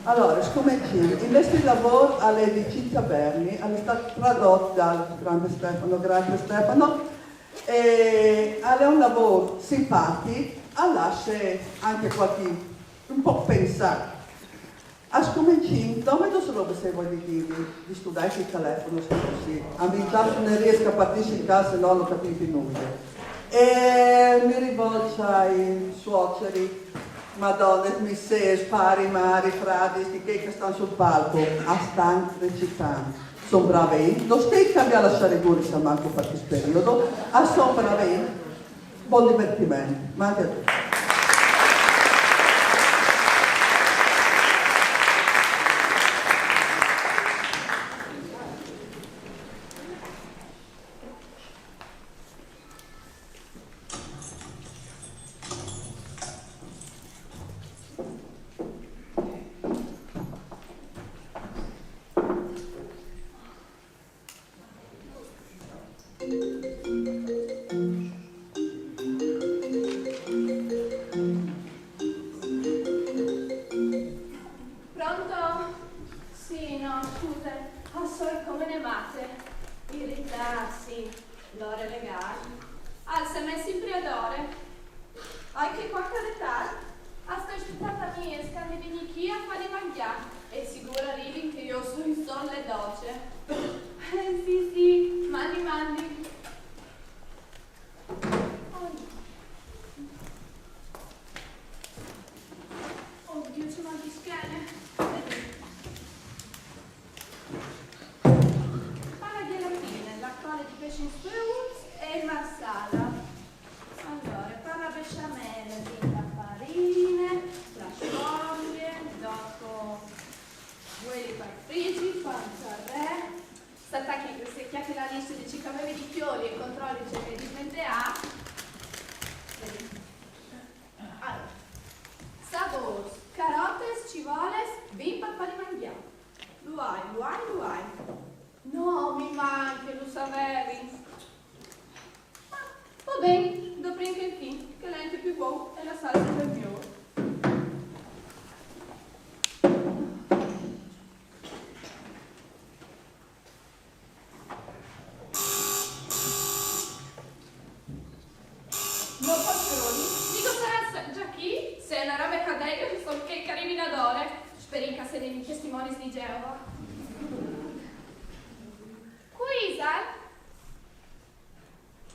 Allora, scommettino, in questo lavoro alle di Cinzia Berni, è stato tradotto dal grande Stefano, grazie Stefano, e è un lavoro simpatico, lascia anche qualche, un po' pensare. A scommettino, dove solo se vuoi di studiare il telefono, se così, a me già non riesco a partecipare, se no non capisco nulla. E mi rivolgo ai suoceri, Madonna, mi sei, spari, mari, fradi, che stanno sul palco, stanno recitando. Sono bravi, non stai cambiando a lasciare guri se manco per questo periodo, sono bravi, buon divertimento, ma anche a te.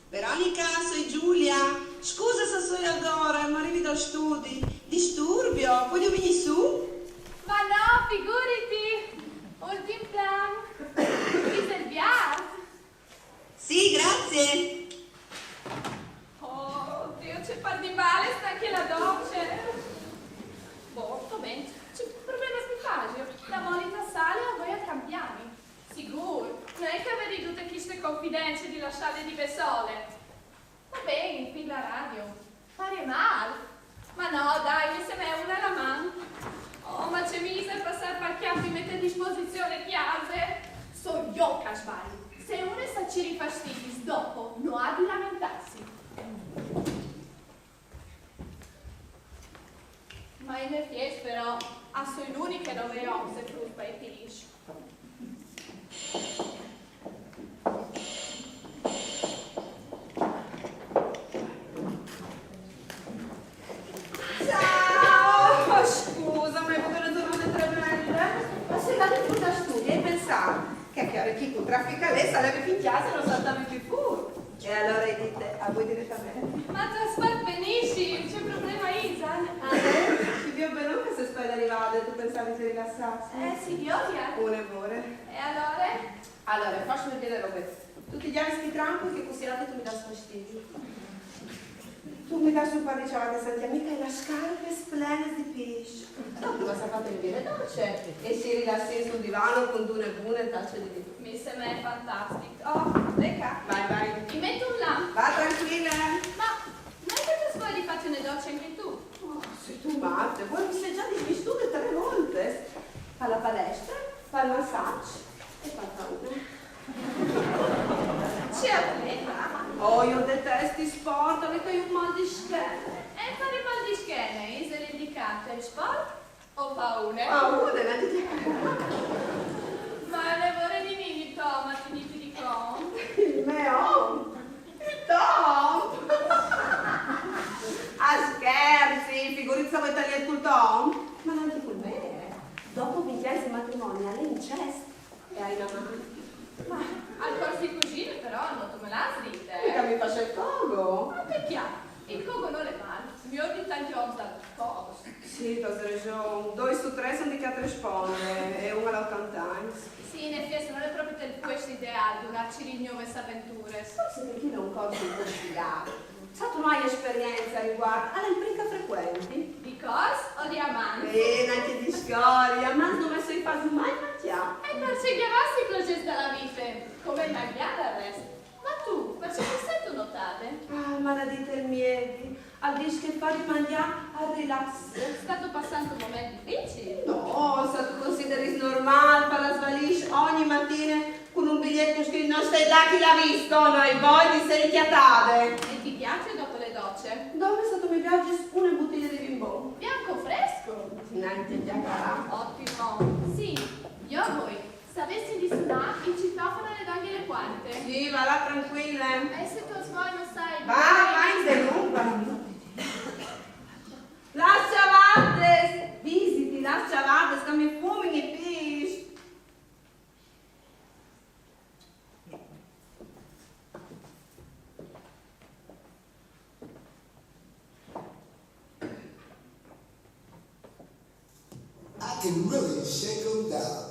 Veronica, sono Giulia. Scusa se sono agora, ma arrivi da studi. Disturbio, voglio venire su? Ma no, figurati! Ultim plan! Riserviamo! Sì, grazie! Oh, Dio, c'è par di male, sta anche la doccia! Boh, va bene, c'è un problema spifagio. La moneta sale o voi a cambiami? Sicuro, non è che avete tutte queste confidenze di lasciare di Besole. Va bene, qui la radio. Pare male. Ma no, dai, se me una la mano. Oh, ma c'è mise per passare parchiato e mettere a disposizione chiave. So io che sbaglio. Se uno sta ci rifastidis dopo, non ha di lamentarsi. Ma in effetti però, sono l'unica dove ho se frutta e finisce. Ciao! Scusa, ma è una giornata tremenda. Ma sei andata tu da studio e pensavo che chi con traffica lei sarebbe fin chiasa e non saltava più fuori. E allora dite, a voi direttamente. Ma traspar benisci, c'è problema Isan. Ti vi bene che se spai arrivare e tu pensavi di rilassarsi? Si violia. Pure. E allora? Allora, facciami vedere robe. Tutti gli anni tranquilli che considerate tu mi dai fastidio. Tu mi dai su qua di ciavate, senti amica, e la scarpe splendide di pesce. Dopo cosa fate in bere dolce e si rilassi sul divano con due buone e tacce di vino. Mi sembra fantastico. Oh, Becca. Vai. Ti metto un lampo. Va tranquilla. Ma non è che tu scuola di fare le docce anche tu? Oh, sei tu matte, vuoi mi sei già di studi 3 volte. Fa la palestra, fa il massaggio e fa il pauno. C'è atleta. Oh, io detesto i sport, perché io ho un mal di schiena. E fare mal di schiena, è indicate sport? Ho paune. Paura, la gente. Ma le vorrei di nini, Toma, ti di con. Il mio? Il Tom? Ah, scherzi, figurizza vuoi tagliare il Tom? Ma non ti puoi bene. Dopo 20 anni di matrimonio, all'incesto. E hai una mano. Ma al corso di cugine però hanno come la srite. Mica mi faccia il cogo. Ma perché? Il cogo non è male. Mi ordini tanti uomini dal cogo. Sì, tu hai ragione. 2 su 3 sono di che risponde e uno all'80 anni. Sì, in effetti non è proprio del questo ideale durarci di nuove avventure. Forse perché non corso di investigato. Sa tu non hai esperienza riguardo alle imprese frequenti? Di cos o di amanti? Anche di scoria, ma non messo in fase mai mangiato. E per cerchiavassi così dalla vite, come Magliana al resto. Ma tu, perché ti sento notate? Ah, maledite il miedi, al dis che fa di mangiare al relax. È stato passando un momento difficile? No, se tu consideri normale, fa la svalisce ogni mattina con un biglietto scritto non stai là chi l'ha visto, noi voi vi siete chiatate. E ti piace dopo le docce? Dove è stato mi piace una bottiglia di bimbon? Bianco fresco? Niente già. Ottimo. Sì, io a voi. Se avessi di suonare, il citofono le doglie le quante. Sì, va là tranquilla. E se tu vuoi non sai... Va, interrompa. Lasciavate, visiti, lasciavate, scambi fumi e fish. I can really shake them down.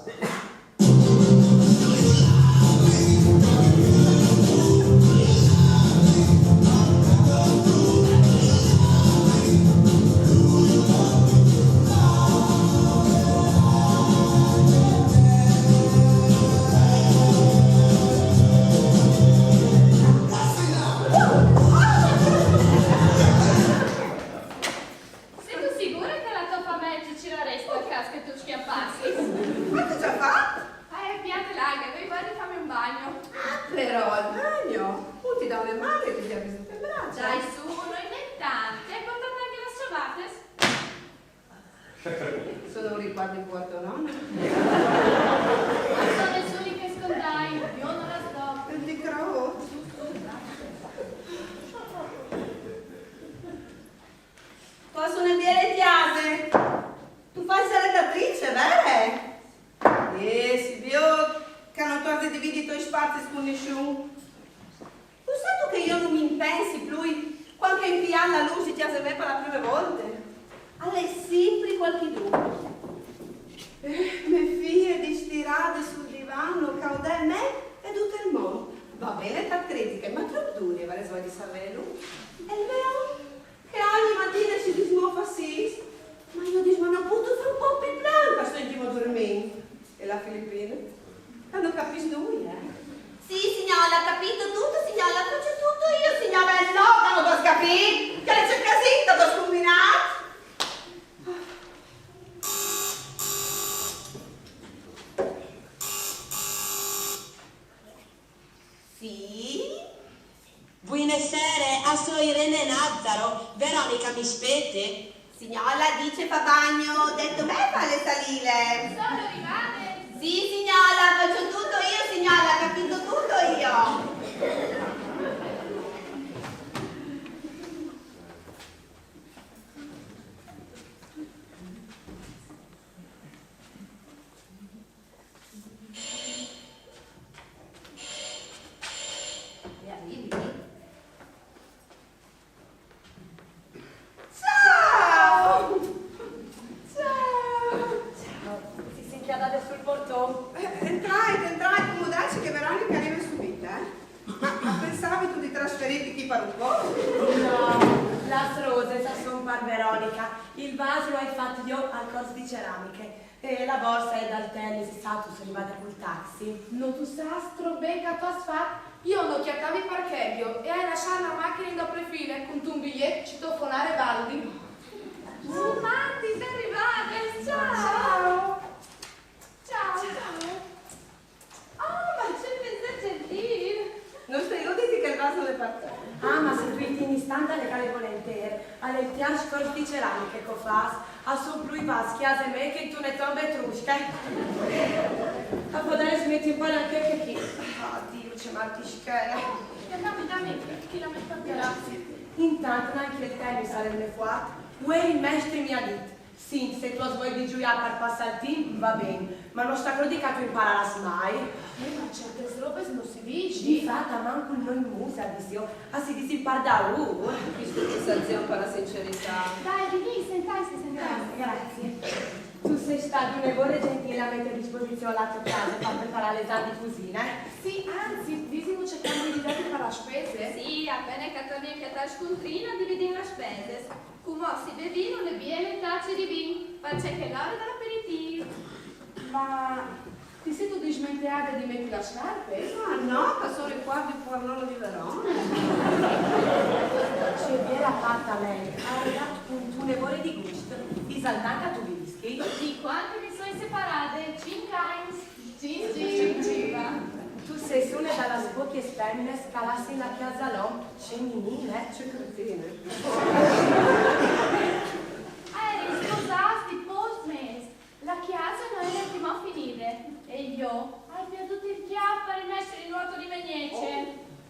Sei tu sicura che la tua famiglia ci la resta al caso che tu schiappassi? Quanto già fatto? Piante larghe, voi vai di farmi un bagno. Però al bagno, tutti da le mani e ti ha visto le braccia. Dai su, noi ne tante. Hai portato anche le ciabatte? Sono un riguardo in Porto, no? Ma sono le sue che scondai, io non la sto. E di croce. Possono dire chiase? Tu fai segretatrice, vero? Si vio che non torni dividi i tuoi spazi con nessuno. Tu sai che io non mi impensi più quando inviare la luce ti ha me per la prima volta? Alle sempre qualche dubbio. Le figlie di stirate sul divano, caudè me e tutto il mondo. Va bene tra critiche, ma troppo duri, vale di saperlo. E il vero che ogni mattina si dismofa sì. Ma io dico, ma non posso fare un po' più blanca, sto in giro a dormire. E la Filippina? Hanno capito lui, Sì, signora, ha capito tutto, signora, faccio tutto io, signora, no, non posso capire. Che c'è casino, posso combinare? Sì? Buonasera, sono Irene Nazzaro. Veronica mi spette? Signora, dice Papagno, detto me fa le salile. Sono arrivate. Sì, signora, faccio tutto io, signora, ho capito tutto io. Ciao! Ciao! Si sente adesso il portone? Entrai, accomodarci che Veronica arriva subito, Ma pensavi tu di trasferirti qui per un po'? No, la rose sa son par Veronica. Il vaso lo hai fatto io al corso di ceramiche. E la borsa è dal tennis, sa tu sono arrivata col taxi. Non tu sastro, becca tu asfalt. Io non chiaccavi parcheggio e hai lasciato la macchina in doppio file con tu un biglietto citofonare Valdi. Oh, Matti, sei arrivate! Ciao! Ciao! Oh, ma c'è il pensiero gentile! Non stai goditi che il vaso le parte. Ah, ma se tu tieni standa le cale volentieri. Alle piace corso di ceramiche che fas. a sopra i vaschi, a me che tu ne tombe trusche. A poter smetti un po' anche che chi. Dio, c'è martischera. E dammi chi la mette a Grazie. Intanto anche il tennis sarebbe fuori. Uè il mestre mi ha detto. Sì, se tu vuoi di giuia per passare il tempo, va bene. Ma non sta credi che tu imparerai mai. Ma certe robe non si dice. Di fatta manco noi musa, disio. Ah, si dice parda Visto che senzione per la sincerità. Dai, Vivi, sentai. Grazie. Tu sei stato un evore gentile a mettere a disposizione la tua casa per preparare l'esame di cucina, Sì, anzi, diciamo cercando di dare per la spese. Sì, appena che torni a la scontrina dividiamo le spese. Come si bevino le biele tazze di vino, faccia che l'ora dell'aperitivo. Ma ti sei tu dismentirata di mettere la scarpe? Ah no, che sono qua di Fornolo di Verona. C'è vera fatta lei, ha un evore di gusto, disaltata tu vischi. Di quante mi sono separate? 5 anni. Tu sei una dalla spocchie femmine scalassi in la casa l'om, femminile. C'è cretine. Scusasti, postmates. La chiesa non è l'ultima a finire. E io ho perduto il chiappo per rimettere in nuoto di Venezia.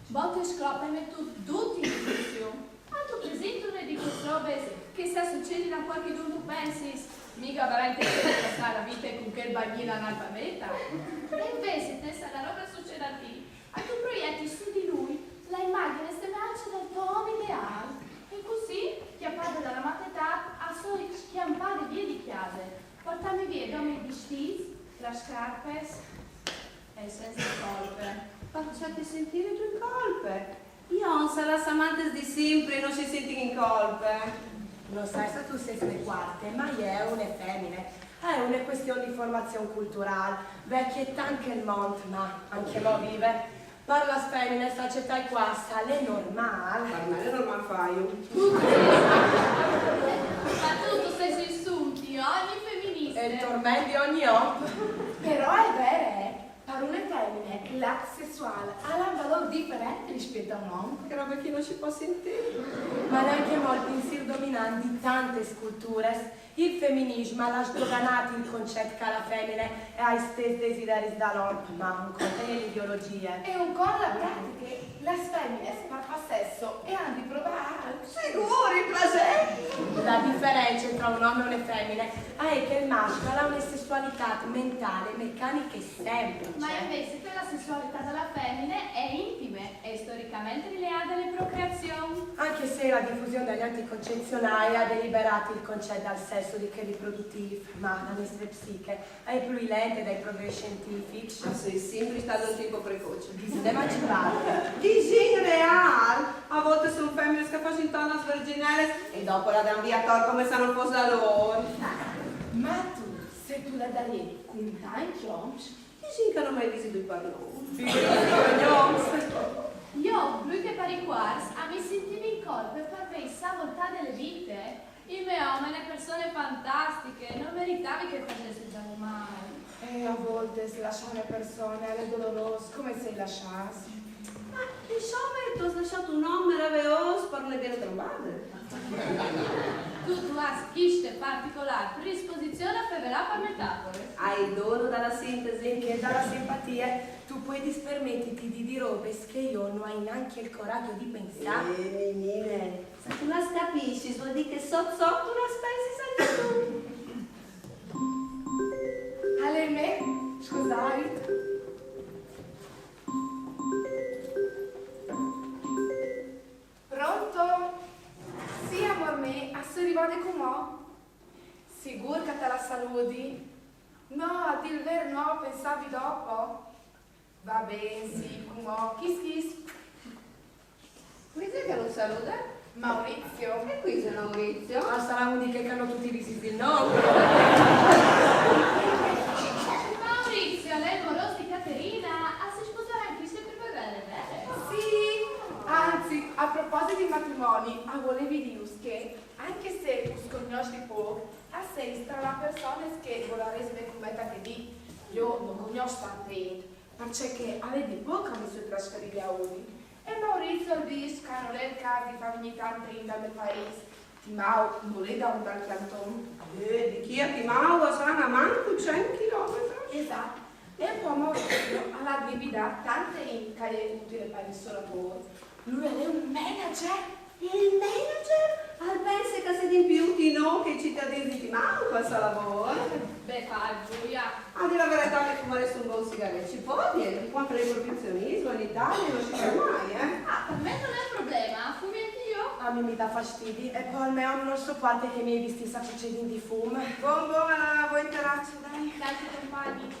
Botte e scroppe metto tutti in discussione. Ma tu presenti una di queste robe che sta succedendo a qualche giorno pensi? Mica veramente che passare la vita con quel bambino analfabeta. E invece te sta la roba succede a te. A tu proietti su di lui la immagine stellace del tuo uomo ideale. E così, chiappata dalla maternità, a solo schiampare via di chiave. Portarmi via come i vestiti, le scarpe e senza colpe. Facciate sentire tue colpe. Io non sarà amante di sempre, non si senti in colpe. Non sai se tu sei sulle quarte, ma è una femmine. È una questione di formazione culturale. Vecchietta anche il mondo, ma anche lo vive. Parla femmine, sta città qua, sale normale. Parlare non mi fai. Ma tu sei sui assunti, ogni femminista. E il tormento di ogni uomo. Però è vero, per una femmina l'atto sessuale ha un valore differente rispetto a un uomo. Che roba che non si può sentire. Ma neanche molti pensieri dominanti in tante sculture. Il femminismo ha sdoganato il concetto che la femmina è ai stessi desideri dall'uomo, ma un conto l'ideologia. E un con la pratica, le femmine fa sesso e hanno di provare. Sicuri, piacere. La differenza tra un uomo e una femmina è che il maschio ha una sessualità mentale, meccanica e semplice. Ma invece che la sessualità della femmina è intima e storicamente rilevata alle procreazioni. Anche se la diffusione degli anticoncezionali ha deliberato il concetto dal sesso di che riproduttivo, ma la nostra psiche è più lenta dai progressi scientifici. Ma sei sempre stato un tipo precoce. Bisogna emancipare. Disegno reale. A volte sono femmine che fanno intorno a sverginelle e dopo la danno via tor come se non fosse da loro. Ma tu, se tu la dai con tanti uomini, Disegno che non mai visto due parloni. Io, più che per i quarts, mi sentivo in colpa per aver sabotato le vite. Il mio uomo è persone fantastiche, non meritavi che facesse già mai. e a volte si lasciano le persone, è doloroso, come se lasciassi. Ma insomma, tu hai lasciato un uomo meraviglioso per le belle trovate. Tu hai schiste particolari predisposizione a rivelare per metafore. Hai il dono dalla sintesi. Che dalla simpatia tu puoi permetterti di dire robe che io non hai neanche il coraggio di pensare. Mimine, se tu la capisci, vuol dire che sotto la spesi sei tu. All'eme, scusate. Pronto? Sì, amor me, arrivate con me? Sicuro che te la saluti? No, a dir il vero no, pensavi dopo? Va bene, sì, con me. Kiss. Qui c'è che non saluta? Maurizio. E qui c'è Maurizio. Ma sarà unica che hanno tutti i visiti il nome. Maurizio, lei è il moroso di Caterina, si sposerà anche se per belle, vero? Sì, anzi, a proposito di matrimoni, volevi dire che anche se tu conosci poco, a sei tra le persone che vorrei come te di, io non conosco tante, perché avete poco mi sono trasferiti a Udi. E Maurizio dice che non è il caso di fare ogni tanto in dal paese, Timau non è da un dal canton. Di chi a Timau sarà manco 100 chilometri. Esatto. E poi Maurizio alla guida tante in che è utile per il ristoratore. Lui è un manager. Il manager? Al pensa che se di più di no che i cittadini di Timau questo lavoro. Beh, fa, Giulia. A dire la verità che fumare su un buon sigaretto ci può dire, quanto l'improvisionismo in Italia non si sa mai, Ah, per me non è un problema, fumi anch'io? A me mi dà fastidi e poi almeno non so quante che mi hai visti sta succedendo di fumo. Buon la vuoi terrazzo, dai. Dai, compagni.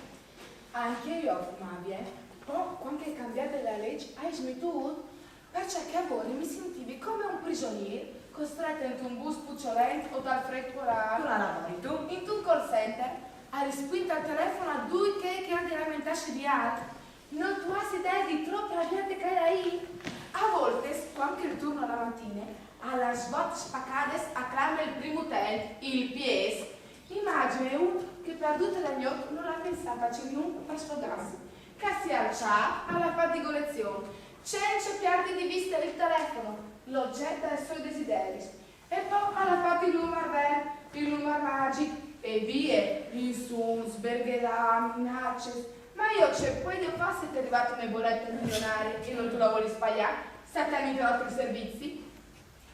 Anche io fumavo, però quando è cambiata la legge hai smesso? Perché a volte mi sentivi come un prigioniero costretto in un bus pucciolento o dal freddo Tu la lavori tu? in un call center hai spinto al telefono a due che hanno di lamentarsi di altro. Non tu hai idea di troppa gente che è lì? A volte, anche il turno la mattina, alla svolte spaccate acclama il primo hotel, il PS. Immagine uno che perduto dagli occhi non l'ha pensata c'è un per sfogarsi, che si alza alla fatico lezione, senza perdere di vista il telefono, l'oggetto dei suoi desideri, e poi alla fatti il numero verde, il numero magico, e via, insulti, sbergherà, minacce. Ma io c'è, poi devo fare se ti è arrivato una bolletta milionaria e non tu la vuoi sbagliare, se a te mi altri servizi.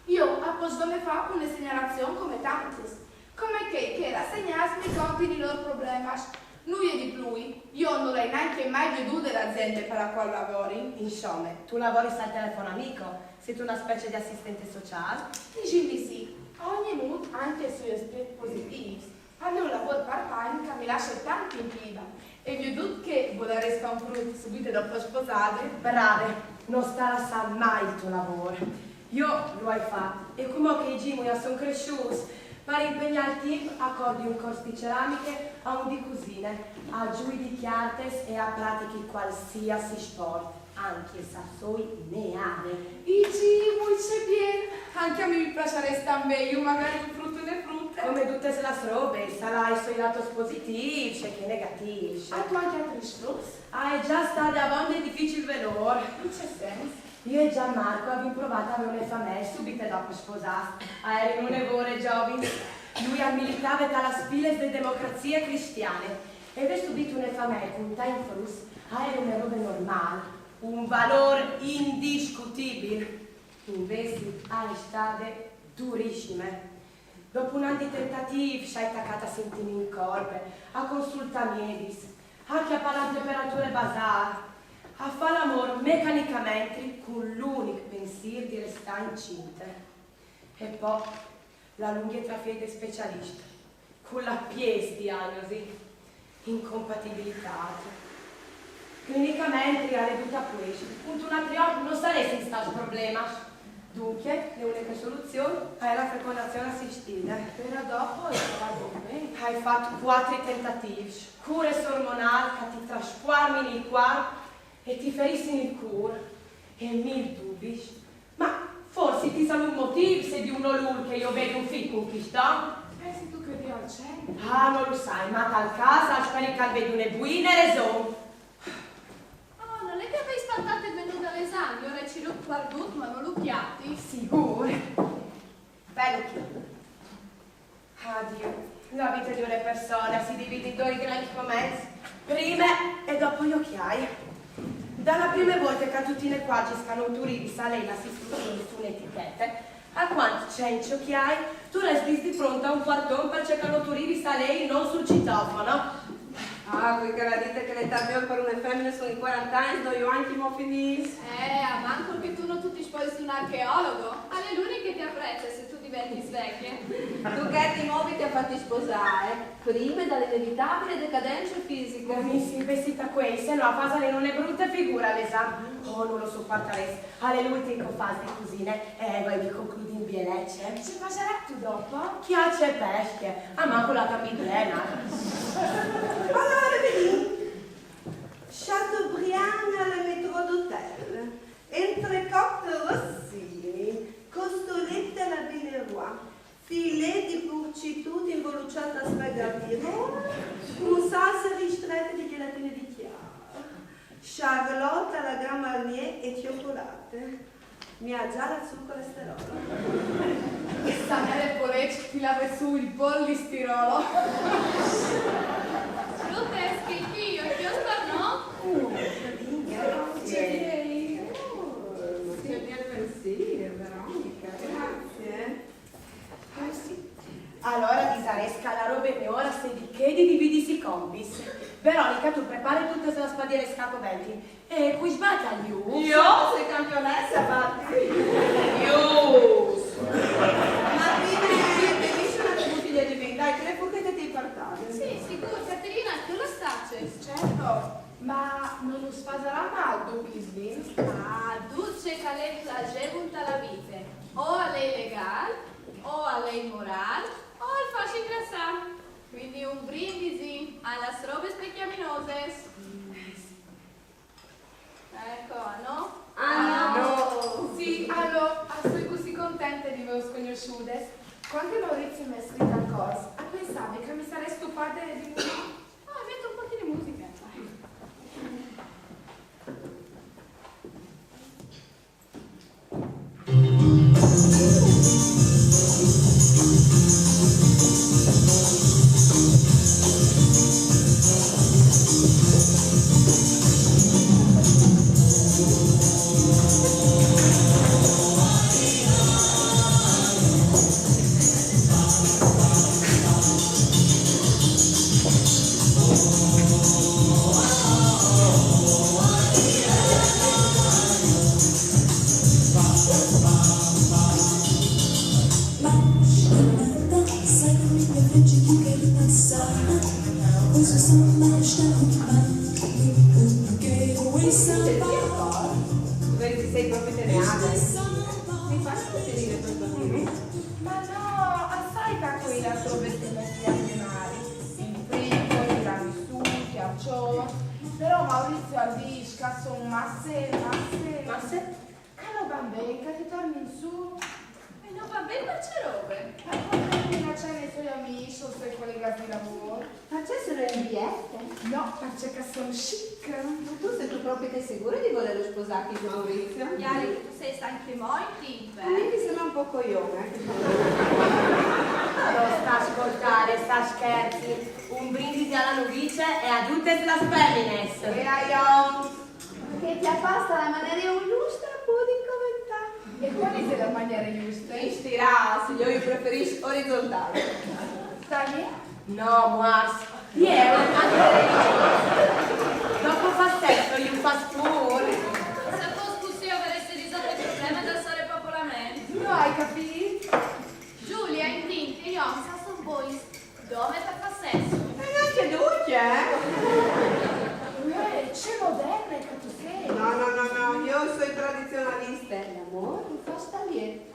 Io apposto me fa una segnalazione come tanti. Come che rassegnarsi i conti di loro problemi. Lui e di lui, io non avrei neanche mai veduto l'azienda per la quale lavori. Insomma, tu lavori al telefono amico, sei tu una specie di assistente sociale? Dici di sì, ogni mood anche i suoi aspetti positivi. A me un lavoro part-time che mi lascia tanto in vita e vi ho detto che volere fare un frutto subito dopo sposare. Brave, non starà sa mai il tuo lavoro. Io lo hai fatto e come che i Gimu sono cresciuti. Per impegnare il team accordi un corso di ceramiche a un di cucine, a giui di chiartes e a pratichi qualsiasi sport, anche se soi neane. I Gimu, c'è bene, anche a me mi piace restare meglio, magari un frutto e le frutte. Come tutte le robe, sarai i suoi lati positivi e che negativi. A tu anche altri frutti? Hai già stato a volte difficile valore. In che senso? Io e Gianmarco abbiamo provato a avere una famiglia subito dopo sposarsi. Erano un'evore giovani. Lui ha militato dalla spille delle democrazie cristiane e aveva subito una famiglia con time frus. Era una roba normale, un valore indiscutibile. Invece è stata durissima. Dopo un anno di tentativi si è attaccata a sentire in corpo, a consultare medici, a chiappare la temperatura basale, a fare l'amore meccanicamente con l'unico pensiero di restare incinta. E poi la lunga trafede specialista, con la pies diagnosi, incompatibilità. Clinicamente ha ridotta a questo, punto un altro non saresti in stato problema. Dunque, l'unica soluzione è la fecondazione assistita. Però dopo è stato bene. Hai fatto 4 tentativi, cure ormonali che ti trasformano il cuore e ti feriscono il cuore. E mi dubbi, ma forse ti sarà un motivo se di uno lur che io vedo un figlio conquistato? Pensi tu che Dio c'è? Ah, non lo sai, ma tal caso speri che vedo una buona ragione. Oh, non è che avevi spantato e venuto all'esame, ora ci l'ho guardato, ma non l'ho chiatti. Sicuro? Bello chi? Addio. La vita di una persona si divide in 2 grandi commenti, prima e dopo gli occhiai. Dalla prima volta che tutti nei qua ci scanuturi di salena si scrivono su un'etichetta, a quanto c'è in occhiai, tu resti di fronte a un quartone per cercare di salei non sul citofono. Ah, voi che la dite che l'età mia per una femmina sono i 40 anni, do io anche mo finis. A manco che tu non tu ti sposi un archeologo. Alle l'unica che ti apprezza se tu diventi svecchia. Tu che ti muovi ti ha fatti sposare, prima dall'inevitabile decadenza fisica. Mi si investita qui, se no a fase non è brutta figura l'esame. Oh, non lo sopporterei. Alle l'ultima fase di cusine e voi vi concludi in bielecce. Ci passerà tu dopo? Chiacce e pesche, a manco la cambiglena. Allora, vedi, Chateaubriand alla metro d'hotel, entrecôte rossini, costolette alla Villeroy, filet di purcitù involucrata a spaghetti, un salsa ristretta di gelatina di chiaro, charlotte alla Grand Marnier e cioccolate. mi ha già sul colesterolo. Sta nelle polecce ti lava su il polistirolo. Tutte schicchio, io sto no? Grazie. Che bel pensiero, Veronica. Grazie. Sì. Allora disaresca la roba e ora se di che di dividisi compis. Veronica, tu prepari tutte sulla spadiera e scatolenti. E qui sbatta io. Io sei campionessa, Patti. Io. Martina, bevisci una bottiglia di vino, dai, che le forchette ti portate. Sì, sicuro, Caterina, tu lo stacci. Certo, ma non us farà mal dubis vin? Ah, duce calent la gegunta la vite. O a lei legal, o a lei moral, o al fascio ingrassare. Quindi un brindisi alla robe specchiaminose. Ecco, no? Ah, no. Sì, allora, sono così contenta di aver sconosciute. Quando Maurizio mi ha scritto al corso, a pensare che mi sarei stupata di musica. Ah, metto un po' di musica. Vedi, sei proprio teneata. Mi fai sentire questo film? Ma no, assai qui la sua vestimenti animali. Il frigo, i tiramisù, il ghiaccione. Però Maurizio Albisca sono masse. Calo bambini, che ti torni in su. E non va bene per c'è robe. Ma poi non c'è nei suoi amici o suoi collegati di lavoro. Facessero in bietto. No, perché sono chic. Ma tu sei tu proprio che sicura di voler sposarti con Maurizio? Iari che tu sei anche molto, A me mi sembra un po' coglione. Non sta a ascoltare, sta a scherzi. Un brindisi alla nubice e a tutte las femines. E io. Che ti appasta la maniera giusta, puoi commentare. E quali sono le maniere giuste? Istirarsi, io preferisco orizzontale. Stai? No, Mars. Io, dopo fa sesso, io fa spur. Se fosse avresti risolto il problema del sole popolamento. Non hai capito? Giulia, in tinti, io non so poi dove ti fa sesso. E anche dolce, C'è moderna che tu sei. No, io sono tradizionalista. L'amore mi fa stare.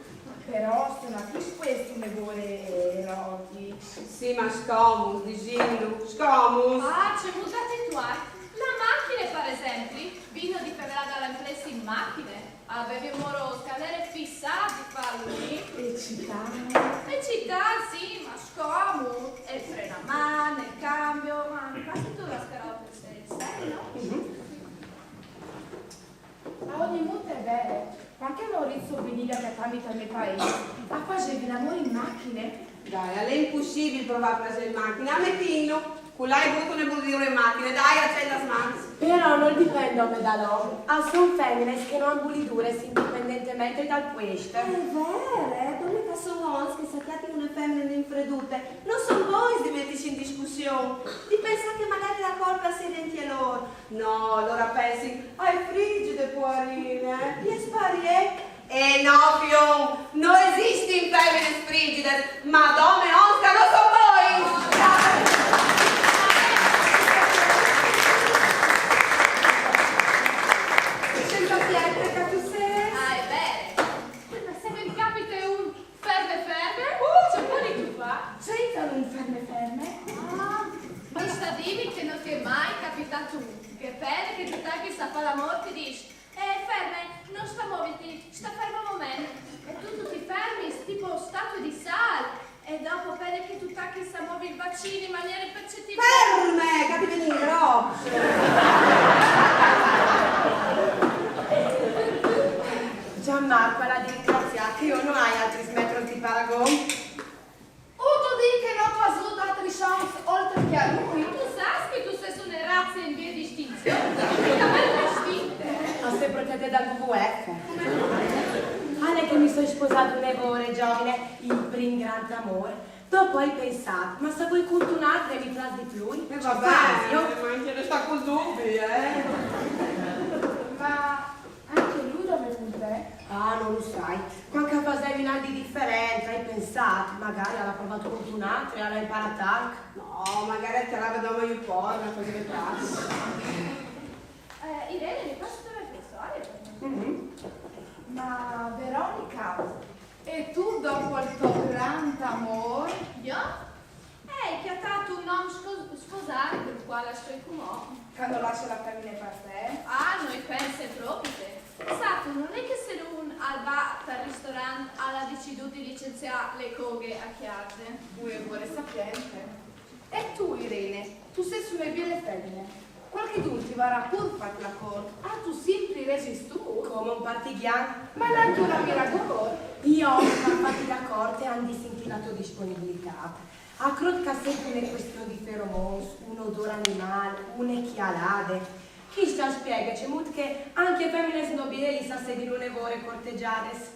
Però sono anche questi ne vuole erotici. Sì, ma scomus, dicendo, scomus. Ah, c'è mutati tuoi. La macchina, per esempio, vino di Feverada all'impresa in macchine. Avevi un moro scalere fissati, fa lui. E città. E città, sì, ma scomo. E frena a mano, il cambio, ma quasi tu la scarota sei, no? A ogni modo è vero. Quando Maurizio veniva che tramite al mio paese, ma facevi l'amore in macchine? Dai, è impossibile provare a prendere in macchina. A mettino, con l'hai avuto ne vuol dire in macchina. Dai, accenda smans. Però non dipende dall'uomo. Sono femmine che non hanno dure indipendentemente dal questo. È vero, donne che sono ons che sappiate una femmina infredute. Non sono voi di metterci in discussione. Di pensare che magari la colpa sia dentro loro. No, allora pensi, ai frigide poverine, gli sparie. No, fion, non esiste in femmine frigide, ma donne osca non sono voi. Senza pietre che tu sei? Ah, è vero. Ma se mi capita un ferme, c'è un po' di tu fa. C'entrano un ferme? Ah, mi sta divi che non ti è mai capitato un. Che pelle che tu tagli sta fa l'amore ti dici. Ferme, non sta muoviti, sta fermo un momento. E tu ti fermi, tipo statue di sal. E dopo pelle che tu tacchi sta muovi il bacino in maniera impercettibile. Ferme, che ti vieni in grosso. Gianmarco, VF. Ale che mi sono sposato un evore giovane, il prim grande amore. Dopo hai pensato, ma se vuoi continuare mi tras di più? E vabbè, ma anche resta col dubbio, Ma anche lui dove punta? Ah, non lo sai. Qualche cosa in di differente, hai pensato? Magari l'ha provato con un altro e l'ha imparato anche. No, magari te la vedo meglio un po', una cosa che passa. Irene, mi passi dove professore? Ma Veronica, e tu dopo il tuo grande amore? Io? Che ha tratto un uomo sposare per il quale sto con uomo. Quando lascia la femmina per te? Ah, noi pensi proprio te. Sato, non è che se un al bar, al ristorante, ha deciso di licenziare le coghe a chiave. Lui vuole sapiente. E tu, Irene, tu sei sulle bielle femmine. Qualche d'un ti varrà pur fare la cor. Ah, tu sempre resist tu? Come un partigiano. Ma neanche una miragor. Io ho fatti da corte e hanno sentito la tua disponibilità. A Crotca sempre una questione di feromoni, un odore animale, une chialade. Chi sta spiega, c'è molto che anche femmine snobili sa se di non evore corteggiades.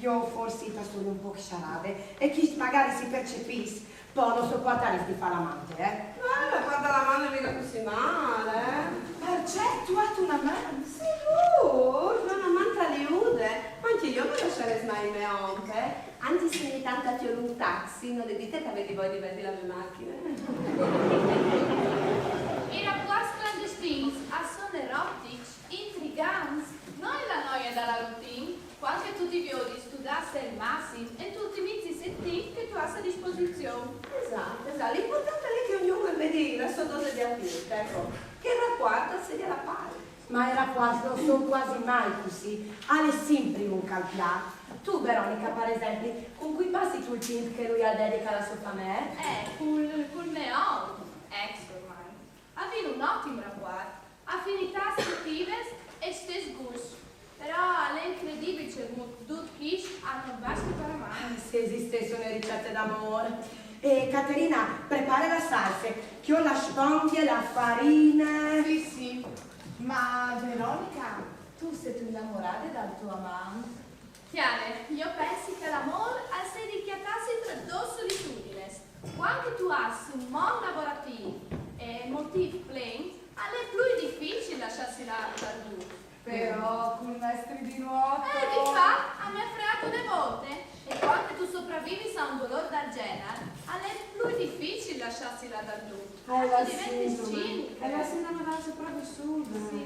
Io forse solo un po' sciarade e chi magari si percepis, poi non sopportare di fare l'amante, Guarda la mano mica così male, Perché tu hai una mano? Sicuro, sono un'amante aliude. Anche io mi lascerei mai me ompe. Anzi, se ogni tanto ti ho un taxi, non le dite che avete voi di vedere la mia macchina. Era quasi clandestini, a son erotici, intriganti, non è la noia dalla routine, quando tu ti vedi studiasse il massimo e tutti i mezzi senti che tu hai a disposizione. Esatto. L'importante è che ognuno vedi la sua dose di affitto, ecco. Che racquarta sedia la pari. Ma era quasi, non sono quasi mai così. Ale sempre un calciato. Tu, Veronica, per esempio, con cui passi tu il tempo che lui ha dedicato alla sua famiglia? Col mio ex ormai. Aveva un ottimo rapporto, affinità affettive e stesso gusto. Però è incredibile che tutti chi hanno basta per amare. Se esistesse una ricetta d'amore. E Caterina, prepara la salsa, che ho la sponghia, la farina. Sì, sì. Ma Veronica, tu sei innamorata dal tuo amante? Chiare, io penso che l'amore ha se richiatarsi tra due solitudini. Quando tu hai un mondo lavorativo e motivi plain, è più difficile lasciarsi là dal due. Però con maestri di nuoto... Di fa, a me ha fregato le volte. E quando tu sopravvivi a un dolore del genere, è più difficile lasciarsi là dal due. la Tu diventi sindrome. cinica. È la sindrome della sopravvissuta. Sì.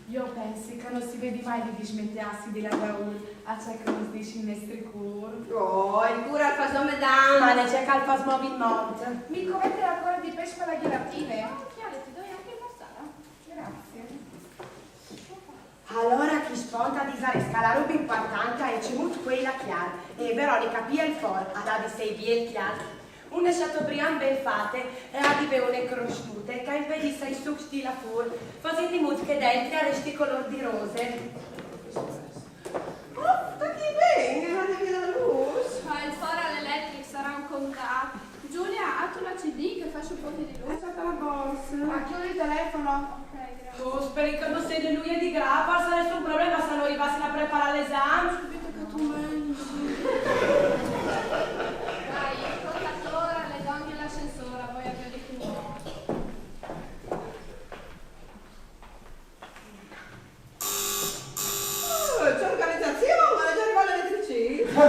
Io penso che non si vedi mai di dismettersi di lavoro a ciò che non si dice in nostri cur. Oh, il cura al fasome d'anno. Ma ne c'è calfas mobilmente. Mi commette la coda di pesce per la ghilatine? Chiare, ti do anche il passare. Grazie. Allora chi sponta di Zaresca la roba importante è cemuto quella chiara e Veronica pia il for alla di sei vie chiare. Una chateaubriand ben fatte e a di beone crosciute che impedisse i succhi di la fur, facendo in modo che dentro resti color di rose. Oh, sta chi bene, la devi la luce. Ma il foro all'elettrico sarà un contatto. Giulia, ha tu la CD che faccio un po' di luce? Lasciate la borsa. Ma chiudi il telefono. Ok, grazie. Tu speri che non sei di lui e di grappa, sarebbe un problema se non arrivassi a preparare l'esame. Capito che tu mangi. Dai, il contatore, le donne e l'ascensore, voi avete più modo. C'è organizzazione, ma già arriva l'elettricista.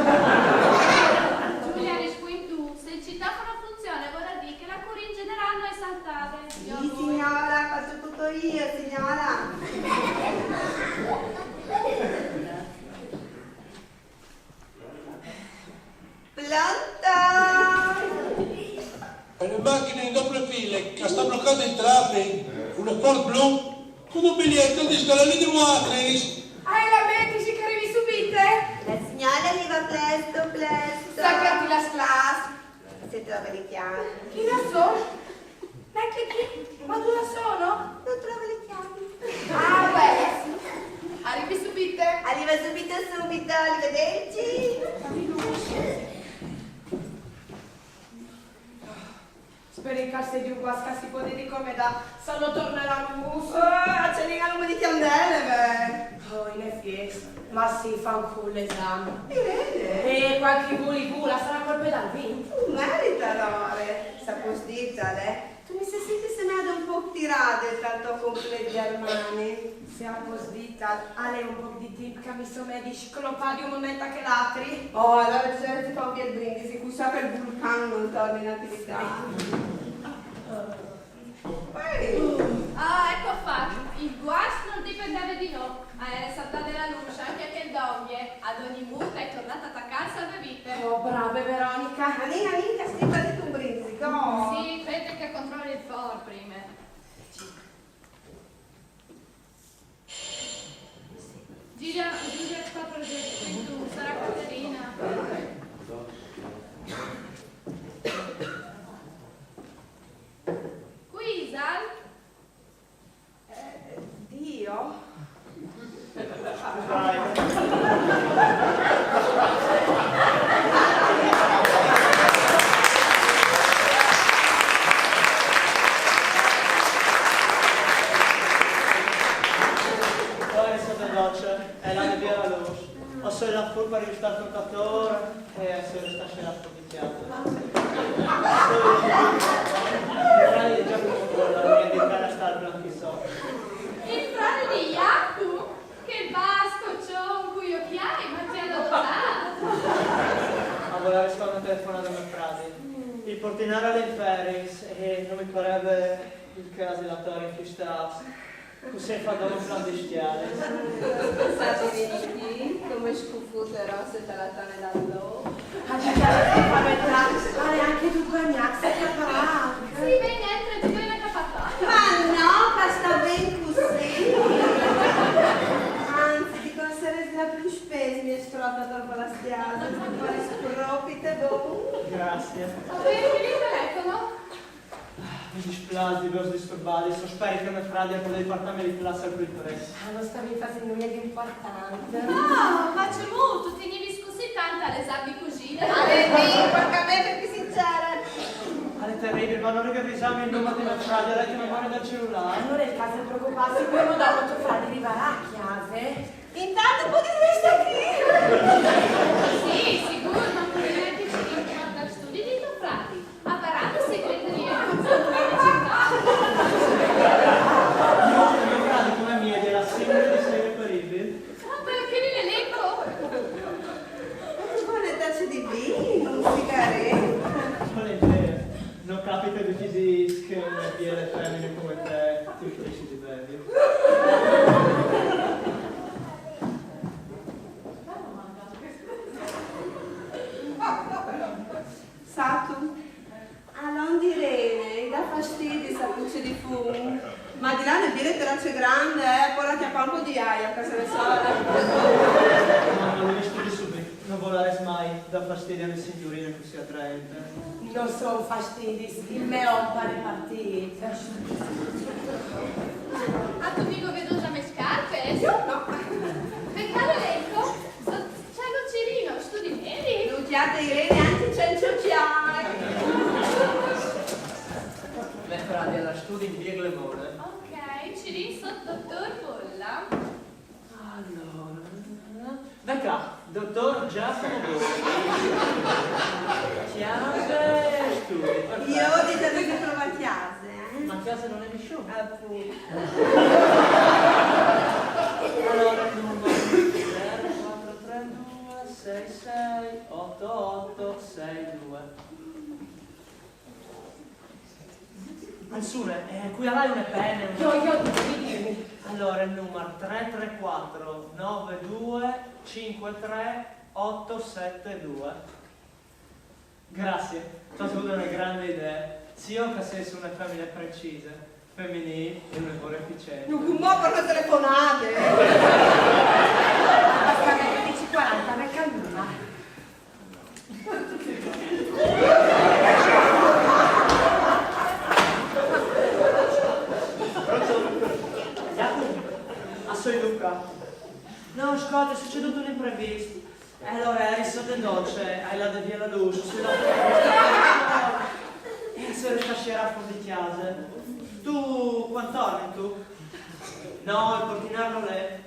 Giulia, rispondi tu. Se il citofono funziona, vorrà dire che la cura in generale non è saltata. Sì, signora, faccio tutto io, signora. Pronto? Eine macchina in doppio file che sta bloccando il traffico, una Ford blu con un biglietto di scalone di Watkins. La medici che arrivi subite? La signora arriva presto, presto. Staccati la class. Si trova le chiavi. Chi la so? Neanche chi? Ma tu la sono? Non trova le chiavi. Ah, beh. Arrivi subite? Arriva subito, subito, arrivederci. Speri che se di un guasca si può dire come da, se non tornerà l'uso. Oh, c'è mica un po' di candele, beh. Oh, in effetti, ma sì, fa un culo l'esame. Irene, E qualche gula sarà colpa dal vinto. tu merita l'amore, sapostitale. Tu mi sei sentita sembrata un po' tirata tanto completo di Armani. Siamo sdita, Ale un po' di tip che mi sono di sclopare un momento che l'altri. Oh, allora già ti fa un bel brindisi, qui sa che il vulcano non torna in attività. Ah, ecco fatto. Il guasto non dipendeva di noi. Era saltata la luce anche che doglie. Ad ogni muta è tornata a attaccare salvavite. Oh, brave Veronica. Anina, stipati un brindisi, no? Sì, aspetta che controlli il for prima. Giulia sta progettando, sarà Caterina. Qui, Isal? Dio? Poi sotto doccia e la via la luce. Ho solo la furba di stato un cattore e solo sta scena approvvicchiata. Solo di già controlla e di cara sta al blanchiso. Il frate di Jacopo? Che vasco c'ho un cui occhiali, ma ti ha adottato. A volare solo una telefonata con frati. Il portinare all'inferis e non mi parrebbe il casilatore in cui sta. Tu sei fatto un plan di stiale. State veniti, come scuffute rosse te la tane dall'o. Ale anche tu cognac, sei caparato. Sì, ben entra, ti viene cappatoio. Ma no, basta ben così. Anzi, di essere la più spesa mi è sfrotta dopo la stiasa. Fare spropite dopo. Grazie. Avevi il telefono? Mi dispiace, vi ho disturbato. Spero che mia frate abbia il dipartimento di classe al più interesse. Ah, non stavi facendo niente di importante. No, ma c'è molto, tenevi così tanto all'esame così. Avete, francamente più sincera. È terribile, ma non è che esame il numero di mia frate, lei che mi manda dal cellulare. Non è il caso di preoccuparsi, poi non dopo tuo frate arriverà a chiave. Intanto un po' di resta qui. Sì, sicuro, ma probabilmente ci riporta al studio di tuoi frati. A parata segreteria. Mio frate come mia, gliela sempre di sei reperibili. Ma perché l'elenco? Buone tazze di vino, un sigaretto. Volentieri, non capita di chi dischi una piede femmine come te, ti cresci di belli. Satu, a non direne, dà fastidio sta puccia di fumo. Ma di là ne viene tracce grande, poi ti a un po' di aia a casa del sole. Mamma, lo studi subito, non volare mai, dà fastidio alle signorine così attraente. Non sono fastidi, il mio pare partite. A tu mica vedo già me scarpe? Io no. Peccato l'elenco? C'è l'uccellino, studi bene? Luciate Irene, anzi c'è il ciucciai. Le frate alla studio in via Glemone. Ok, ci ri sotto dottor Polla. Allora, Becca, dottor Giacomo Boschi. Chiave studi. Io ho detto che trova chiase, Ma chiave non è nessuno. Appunto. Allora, il numero 0432 66 88 62. Alsune, qui avrai una penna. Io dimmi. Allora, il numero 334 92 53 872. Grazie, ti ho avuto una grande idea. Sia che sei su una famiglia precisa, femminile e un lavoro efficiente. Non mo per le telefonate. Basta che dici 40, becca l'una. Sono Luca. No, ascolta, è succeduto un imprevisto. Allora, eri sotto in doccia, hai la via la luce, e se stasera fuori di casa. Tu, quanto torni tu? No, il portinare non è.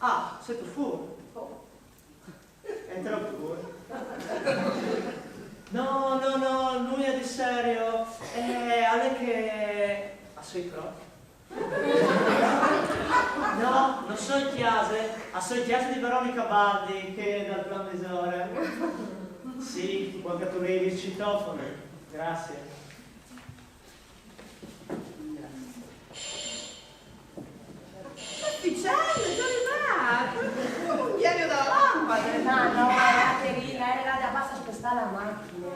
Ah, sei tu fu? È troppo pure. No, nulla di serio. Alle che... A sei pro? No, non so in chiase. A so in chiase di Veronica Baldi, che è dal plan Mesore. Sì, quando tu levi il citofono. Grazie. Ufficiale, dove va? Un diario dalla lampada. No, Caterina, era là da basta spostare la macchina.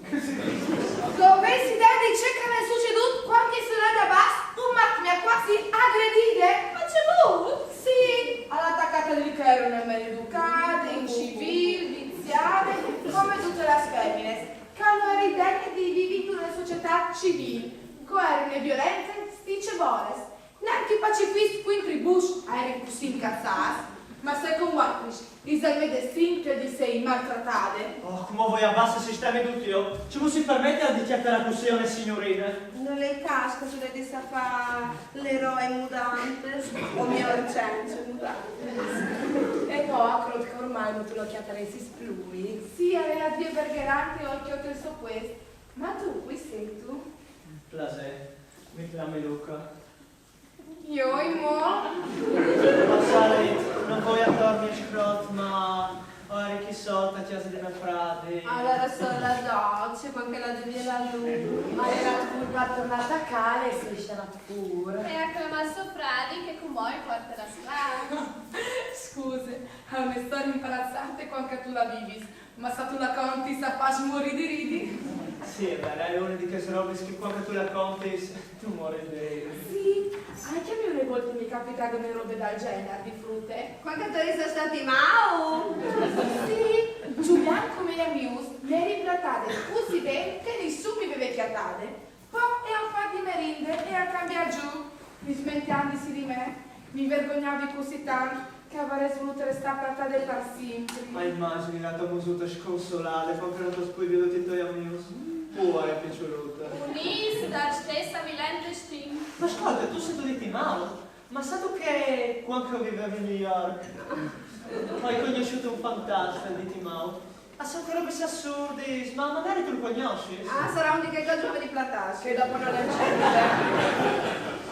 Dovessi dare cercare è succeduto qualche serata basta, un macchina quasi aggredite. Ma c'è voluto? Sì, all'attaccata di che erano maleducate, incivili, viziate, come tutte le femmine, che hanno ridente di vivere in una società civile, guerre violenze, sticevores. Neanche i pacifisti qui in tribus erano così incazzati, ma secondo altri, i destin che di sei maltrattate. Oh, come vuoi abbassa sistemi tutti io? Ci si permette di chiacchierare così a una signorina? Non le casca sulle di fa l'eroe mudante o mio argento mudante. E poi, credo che ormai non te lo chiataresti splui. Sì, aveva due bergerante occhio che so questo. Ma tu, qui sei tu? Plasè, mi chiami Luca. Io, mo? Ma sai, non voglio attorno a scrot, ma ora chi solta chiesa di una frate. Allora sono la doccia, quando la devi la luce. Ma era turba tornata a casa e si stava pure. E anche la Masso Fradi che con voi porta la strada. Scusi, è una storia imbarazzante quando tu la vivi, ma se tu la conti sa far morire di ridi. Sì, è vero, è una di queste robe che quando tu la conti tu muori di ridere. Sì, anche a me una volta mi è capitato delle robe del genere di frutte. Quando tu sei stati mau? Sì, Giuliano come le amuse, le riplattate così bene che nessuno mi beve chiatate. Poi è un po' di merende e a cambiare giù, rismettendosi di me. Mi vergognavi così tanto che avrei voluto restare platata per sempre. Ma immagini la tua musuta sconsolata quando non ti spuivi tutti i tuoi amici. Pure è piaciuta. Unis da stessa Milente Sting. Ma ascolta, tu sei tu di Timao, ma sai tu che quando vivevi a New York hai conosciuto un fantasma di Timao? Ma sono quelle cose assurdi, ma magari tu lo conosci? Ah, sarà un di che giove di platasci. Che dopo non è gente.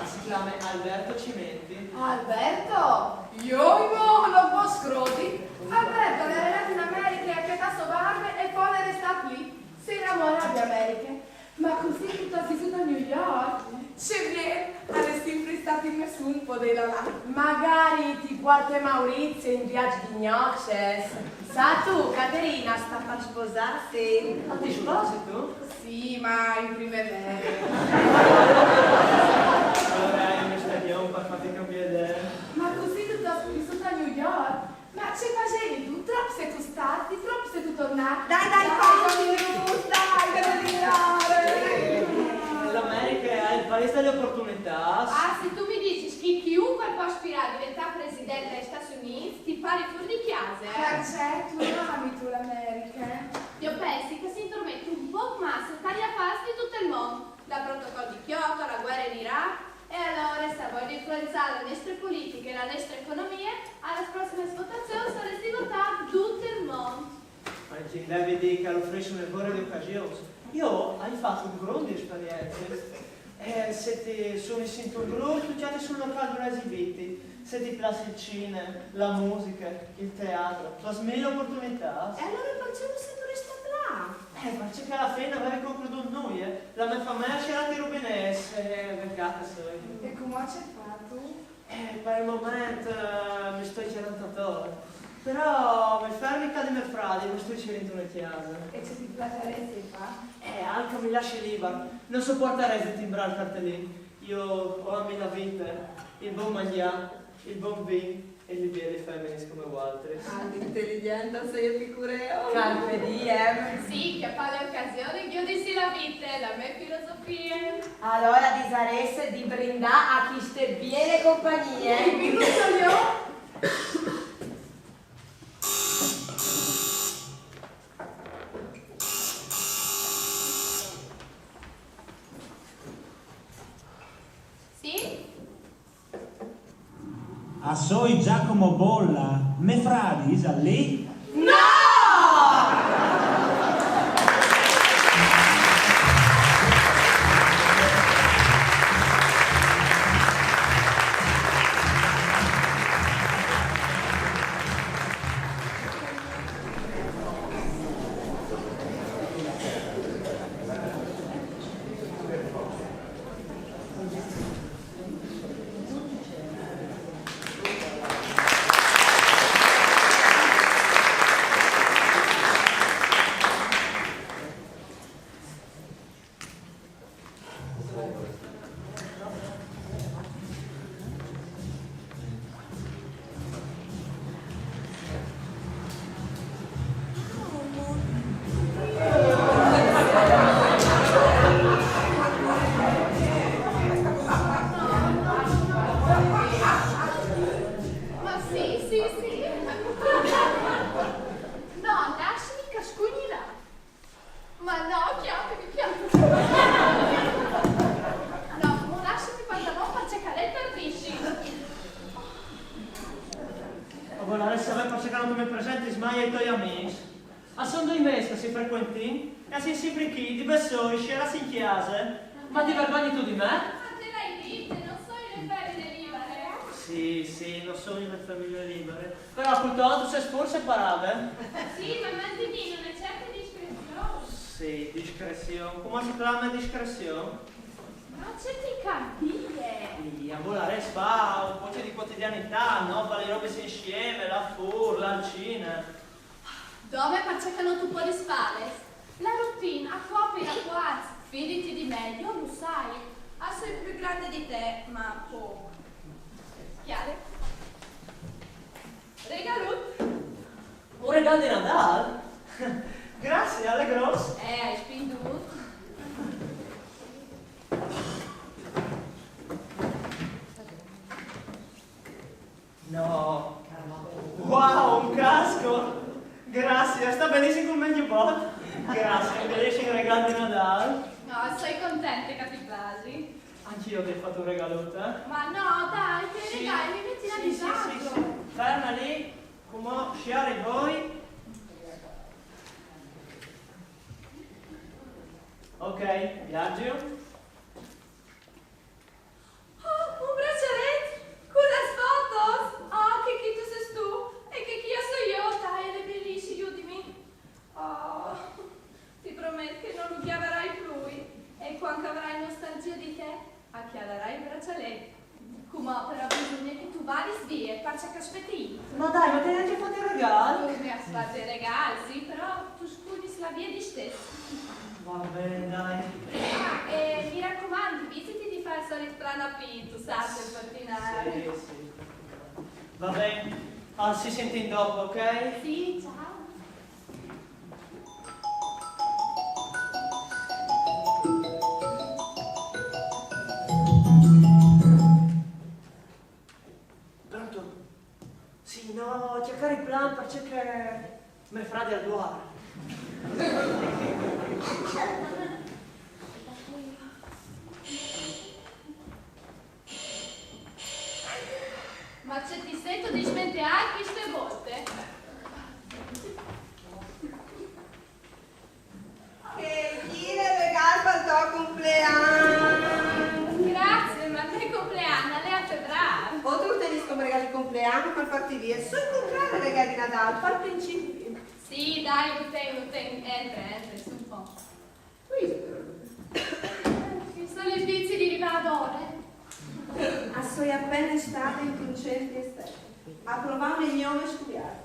Si chiama Alberto Cimenti. Alberto? Io non posso scroti. Alberto è arrivato in America e ha piantato barbe e poi è restato lì. Si innamora di America. Ma così tutto si su da New York. C'è viene, è sempre stato in nessun po' di là. Magari ti porta Maurizio in viaggio di gnocces. Sa tu, Caterina, sta per sposarsi. Ma ti sposi tu? Sì, ma in prime lei. Allora io mi stadio per farti cambiare idea. Ma così tutto vissuto a New York? Ma ci facevi tu? Troppo sei tu stati, troppo sei tu tornato. Dai, fammi giù, dai, devo tirare. L'America è il paese delle opportunità. Ah, se tu mi dici che chiunque può aspirare a diventare presidente degli Stati Uniti, ti pari fuori di chiesa, Certo, ami tu l'America. Io penso che si intromette un po' massa taglia fasti di tutto il mondo, dal protocollo di Kyoto alla guerra in Iraq, e allora se voglio influenzare le nostre politiche e la nostra economia, alle prossime votazioni saresti votato tutto il mondo. Ma ti devi dire che offrisce un lavoro di occasione. Io hai fatto un grande esperienza. Se ti sono in un gruppo, già ti sono locali esibiti. Se ti piace il cinema, la musica, il teatro, la smilla opportunità. E allora facciamo se tu resta là. Perché che alla fine avevi concluso noi, La mia famiglia c'era di Rubinese, vergata sei. E come c'è fatto? Per il momento mi sto cercando. Però mi fermi di mio frate, mi sto cercando una chiesa. E se ti piaceresti fa? Anche mi lasci libero. Non sopporterei di timbrare il cartellino. Io ho amici la vita, il buon mangiare, il buon vino e le biere femminis come Walter. Intelligente sei epicureo. Carpe diem. Sì, che fa le occasioni, io dissi la vita, la mia filosofia. Allora di saresse di brindà a chi ste viene compagnia. E mi gusto io? Sì? A soi Giacomo Bolla, me fradis a lei? Ma sì, sì, sì. No, lasciami cascugnirà. Ma no, chiamami. No, non lasciami pantalone per cercare per dici. Allora, adesso per cercare come presenti smaia i tuoi amici. A sono 2 mesi che si frequenti e si sempre chi, di Bessoi, scerasi in chiesa. Ma ti vergogni tu di me? Ma te l'hai dite, non so le femmine libere. Sì, non sono in famiglie libere. Però purtroppo tu sei spursa e parave. Sì, ma mantenere una certa discrezione. Sì, discrezione. Come si chiama discrezione? Non c'è di capire. Sì, a volare spa, un po' di quotidianità, no? Fare le robe insieme, la fur, l'alcina. Dove cercano tu po' di spalle? La routine, a coppia e a quarzo. Fidati di me, io lo sai. Sono più grande di te, ma poco. Chiare? Regalo? Un regalo di Natale? Grazie, alle grosse. Hai spinto? No. Wow, un casco. Grazie, sta benissimo con meglio bot. Grazie, un bellissimo regalo di Natale. No, sei contenta che ti piaci? Anch'io ti ho fatto un regalo a te. Ma no, dai, che Sì. regali, mi metti a disagio. Sì. Ferma lì, come sciare voi. Ok, viaggio. Oh, un braccialetto con le fotos. Oh, che chi tu sei tu e che chi io so io, dai, è bellissimo, aiutami. Oh, ti prometto che non lo chiamerai più. E quando avrai nostalgia di te, acchiarerai il braccialetto. Come però bisogna che tu vada via e faccia che aspetti. Ma dai, ma ti hai già fatto il regalo? Tu mi hai fatto i regali, sì, però tu scudi la via di stesso. Va bene, dai. Ah, e mi raccomando, visiti di fare il solito plano a pinto, sai, per pattinare. Sì. Va bene. Si sente in dopo, ok? Sì, ciao. Pronto? Sì, no, cercare il plan per cercare me frate al duare. Ma se ti sento di smenteare queste volte? Che dire regalo per il tuo compleanno? Grazie, ma che compleanno, lei è febbraio. O tu te li regali di compleanno per farti via? Sono incontrare regali di Natale, per principio. Sì, dai, lo tengo. Entra, su un po'. Che sono gli svizi di rivadore? Sono appena stata in un centro esterno. A provare il nome studiato.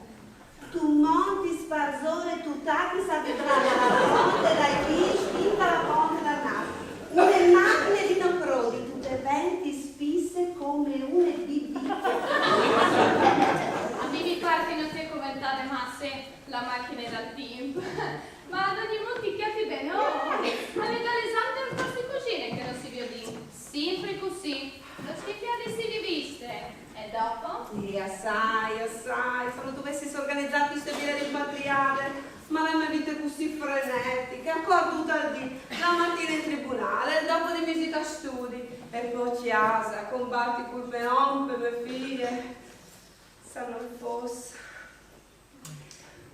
Tu monti sparzore, tu tacchi sa vedrà dalla ponte dai pisci fino alla ponte dal naso. Une macchine di tocrodi, tutte venti spisse come une bibite. A me mi pare che non ti commentare ma se la macchina era al team. Ma ad ogni modo ti capi bene, oh! Ma le dall'esame per queste cucine che non si vede di. Sempre così. Non schiffiate si riviste. E dopo? Sì, assai, se non dovessi organizzare queste vie rimpatriate, ma la mia vita è così frenetica, accorduta di la mattina in tribunale, dopo di visita a studi, e poi chiesa, combatti con le mie figlie, Sono il fosse.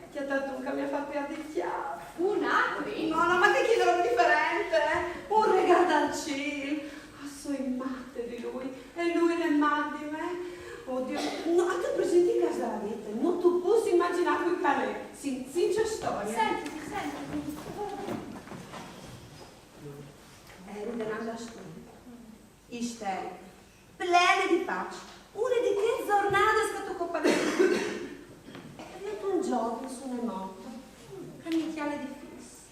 E ti ha dato un che mi ha fatto perdere chiave. Un altri? No, ma che chiederò differente? Un regalo al cielo. Sono matte di lui e lui ne mal di me. Oddio, no, a te presenti casa della vita, non tu posso immaginare qui calè. Sì, c'è storia. Senti. Eri della storia. Isterica, plena di pace. Una di che giornate è stato coppato. E un giorno sono morto, camicchiale di fisso.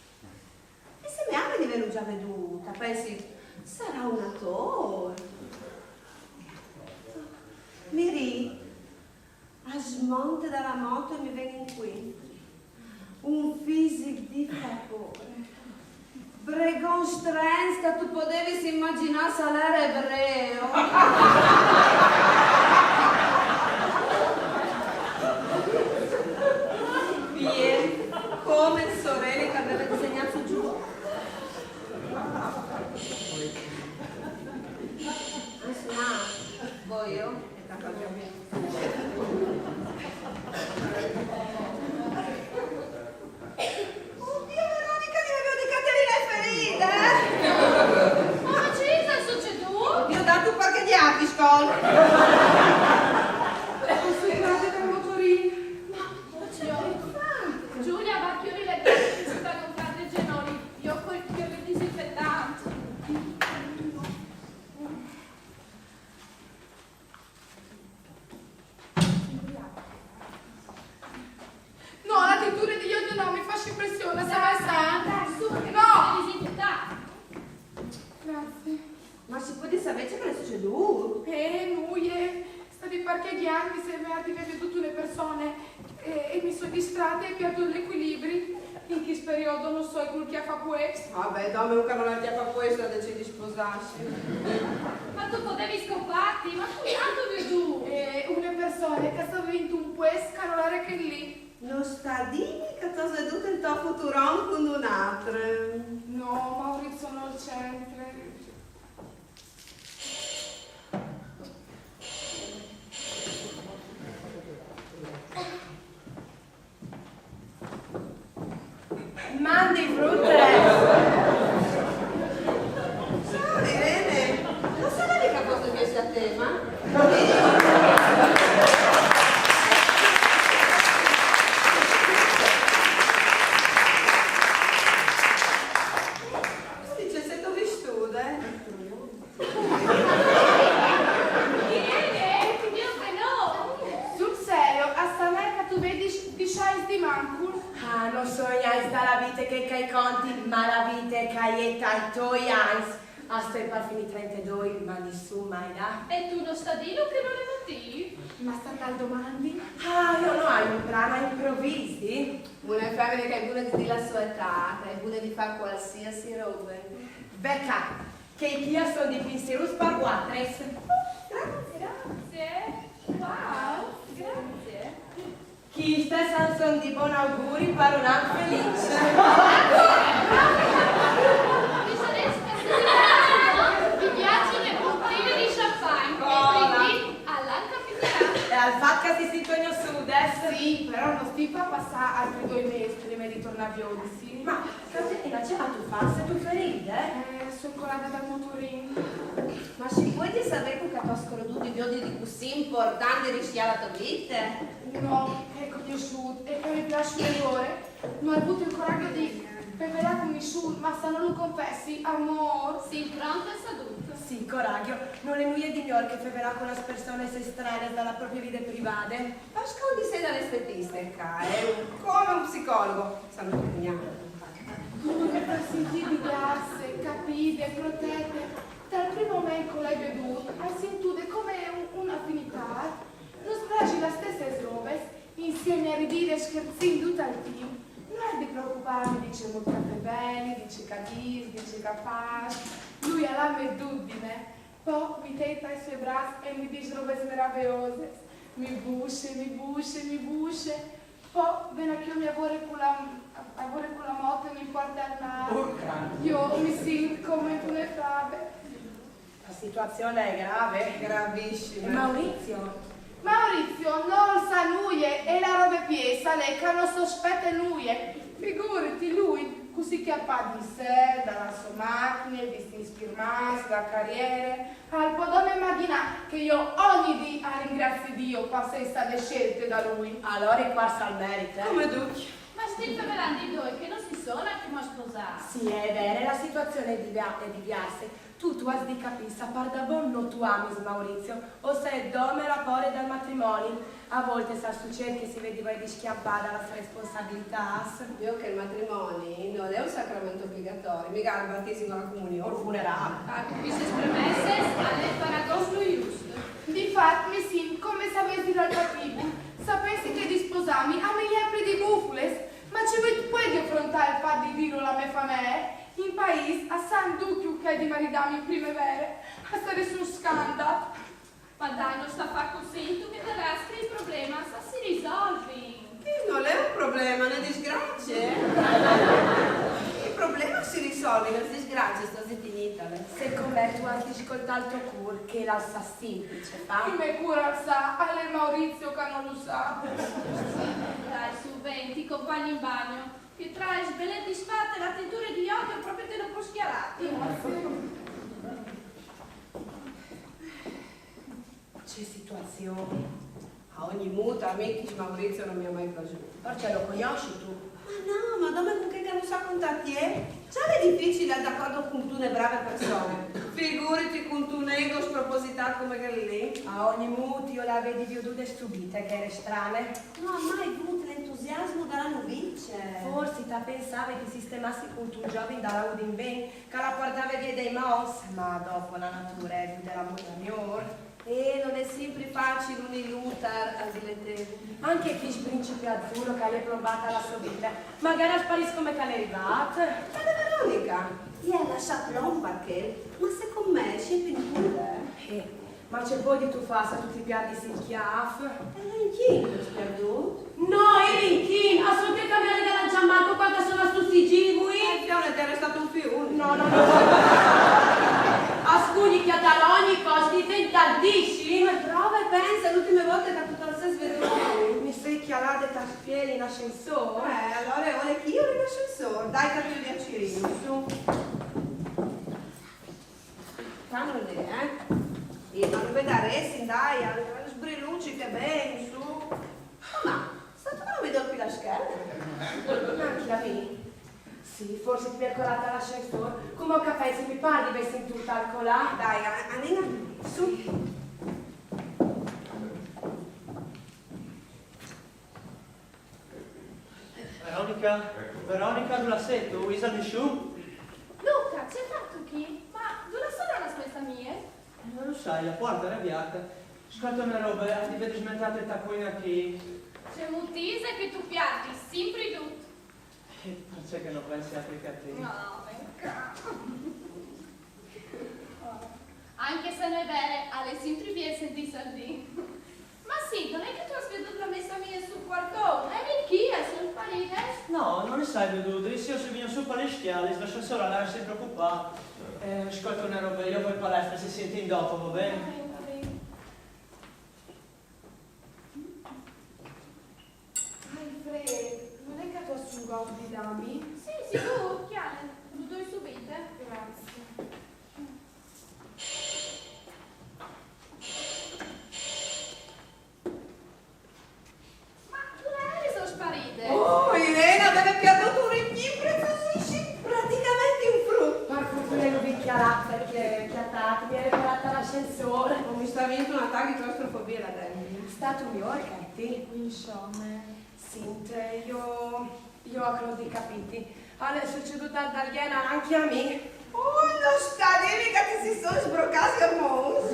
E se mi apre di vero già veduta, pensi, sarà un attore. Mi ri, a smonte dalla moto e mi vengo in qui. Un fisico di favore. Bregon Stranz che tu potevi immaginare salere ebreo. Vieni, come il sorelle che aveva disegnato giù. Voglio? Oddio, Veronica, mi avevo di Caterina è ferita, Ma ci è succeduto? Ti ho dato qualche diapiscol. Posso entrare per motorino? Giulia va a chiudere le porte che si stanno fare i genori. Io col chiave disinfettante. No, la tintura di iodio no, mi fa impressione, se vai Dai, su, che No! disinfettante. Grazie. Ma si può dire sapere che è succeduto? Nuie, stavi parcheggiando, se mi avete veduto le persone e mi sono distratta e perdo l'equilibrio. In che periodo non so quel che fa questo. Vabbè, dammi un canale che fa questo e decidi di sposarsi. Ma tu potevi scopparti, ma tu tanto vedo. Una persona che sta avendo un puesto canolare che lì. Non sta dimmi che ti ho seduto il tuo futuron con un altro. No, Maurizio non c'entra. Mandi frutte! Ciao Irene! Non sapevi che posto che sia a tema? Dice se tu vistude? Ti dico che no. Sul serio, a sta merca tu vedi di Scheiß di Mancul? Ah, non so eins dalla vita che i conti, ma la vita è caietta e toi eins. Asta per finire 32, ma nessuno mai là. E tu non sta dicendo che non è motivo? Ma sta tal domandi? Ah, io no, hai un brano improvvisi. Una femmina che è buona di la sua età, è buona di fare qualsiasi roba. Becca, che io sono di pensiero sparguatres. Grazie. Wow, grazie. Chi stessa sono di buon auguri per un anno felice. Ti piacciono le bottiglie di champagne? Buona. E quindi all'anca E al fatto che si sintonio su adesso? Sì, però non sti fa passare altri 2 mesi prima di tornare a Viodisi. Ma, Caterina, ce la tu fa? Se tu ferita, Sono colata dal motorino. Ma si puoi di sapere che tu hai scroduto i viodi di così importante rischiare la tua vita? No, è conosciuto e per il piace l'errore non hai avuto il coraggio di beverà con Michul, ma se non lo confessi, amor. Sì, pronto e saluto. Sì, coraggio, non le nuie di New che beverà con le persone estrane dalla propria vita privata. Ma scondi sei dall'estetista, come un psicologo. Sanno tutti Come per sentire grasse, capite, protette. Dal primo momento che l'hai bevuto, hai sentito come un'affinità. Non spragi la stessa robe, insieme a ridire e scherzare tutto il team. Non hai di preoccuparmi, dice molto bene, dice capisci, dice capace. Lui ha la meduddine. Poi mi tenta i suoi braccia e mi dice robe meravigliose. Mi busce. Poi viene che io mi avore con la moto e mi porta al mare. Io mi sento come una frave. La situazione è grave, gravissima. Maurizio, Maurizio non sa nuie e la roba piesa lei che non sospetta nuie. Figurati lui, così che appa di sé, dalla sua macchina, visti ispirarsi, la carriera, al podome immaginare che io ogni dì ringrazio Dio per essere state scelte da lui. Allora è quarsa al merito, Come tu? Ma stai parlando di due che non si sono anche mai sposati. Sì, è vero, la situazione è diversa. Tu has di capire, par da buon non tu ami Maurizio, o sei dome rapore dal matrimonio. A volte sa succede che si vedeva di schiappare la sua responsabilità. Io che il matrimonio non è un sacramento obbligatorio, mica il battesimo alla comunione. O il funerale. Queste premesse alle paradosso giusto. Difatti, sì, come sapessi dal cattivo, sapessi che di sposarmi a me gli di bufules, ma ci puoi affrontare il fatto di dirlo la mia famiglia? In paese, a San Ducchio che è di maridami in primavera, a stare su scanda. Ma dai, non sta a far così, tu che terrestri il problema, sa si risolvi. Non è un problema, una disgrazia. Il problema si risolve, la disgrazia sta finita. Secondo me tu hai ascoltato il tuo cur, che la sa semplice, fa? Chi me cura sa, alle Maurizio che non lo sa. Dai, su, venti, compagni in bagno. Che tra le sbelle disfatte e la tintura di odio proprio te lo può schiarati. C'è situazione. A ogni muta, a me che Maurizio non mi ha mai piaciuto. Perché lo conosci tu? Ma no, ma dove con che non sa contatti è? Già è difficile d'accordo con tu le brave persone. Figurati con tu nego spropositato come che lì. A ogni muto io la vedi vedute stupite, che era strana. Non ha mai avuto l'entusiasmo della novice. Forse ti pensavi che sistemassi con tu giovane dalla Udin Ben, che la portava via dei mons, ma dopo la natura è più della migliore. E non è sempre facile un illutar al dilettevole. Anche chi principe azzurro che l'hai provata la sua vita, magari sparisco come che l'è arrivata. Ma la Veronica, gli ha lasciato perché, ma secondo me c'è pintura. Ma c'è poi di tu fa se tutti i piatti si chiaff. E chi lo sperdut? No, eri in chin, assolutamente cambiare dalla giammato quando sono a stu sigivui. Il fiore ti è restato un fiume. No. Ascuni che a taloni costi tentardissimi. Prova e pensa, l'ultima volta che ha tutto il senso venuto. Mi sei chialate ta spieli in ascensore? Allora vuole che io in ascensore. Dai capito di accirino, su. Fanno lì, E non vedere, sì, dai, sbrillucci che ben, su. Ma, stato non vedo più la scherma. Anche la mia. Sì, forse ti mi è colata l'ascensore. Come ho capito, se mi pare di essere tutta alcolata. Dai, andiamo su. Veronica, dove sei tu? Isa di su? Luca, c'è fatto chi? Ma dove sono la spesa mia? Non lo sai, la porta è arrabbiata. Ascolta una roba, ti vedi smentata il taccuino qui. C'è mutisa che tu piatti, sempre tutto. Perché che non pensi anche a te? No, venga. Anche se non è vero, alle sempre vie senti sardini. Ma sì, non è che tu hai sveduto la messa mia sul quartone, è chi è sul palide? No, non le sai veduto, io se vengo su per le schiale, l'ascensore allora sei preoccupato. Ascolta una roba, io poi in palestra si sente in dopo, va bene? Non è che tu assungo di dami? Sì, tu, chiaro, lo devi subite. Grazie. Ma dove sono sparite? Oh, Irena deve perduto un rimpino preziosissimo, praticamente un frutto. Ma come lo picchiarà perché chiattati, mi hai riparata l'ascensore. Non mi sta vinto un attacco di claustrofobia la donna. Stato mio, che te? Insomma. Sinte, io ho così capiti. Allora è succeduto all'aliena anche a me. Oh, non stadevi che ti si sono sbroccati a mons.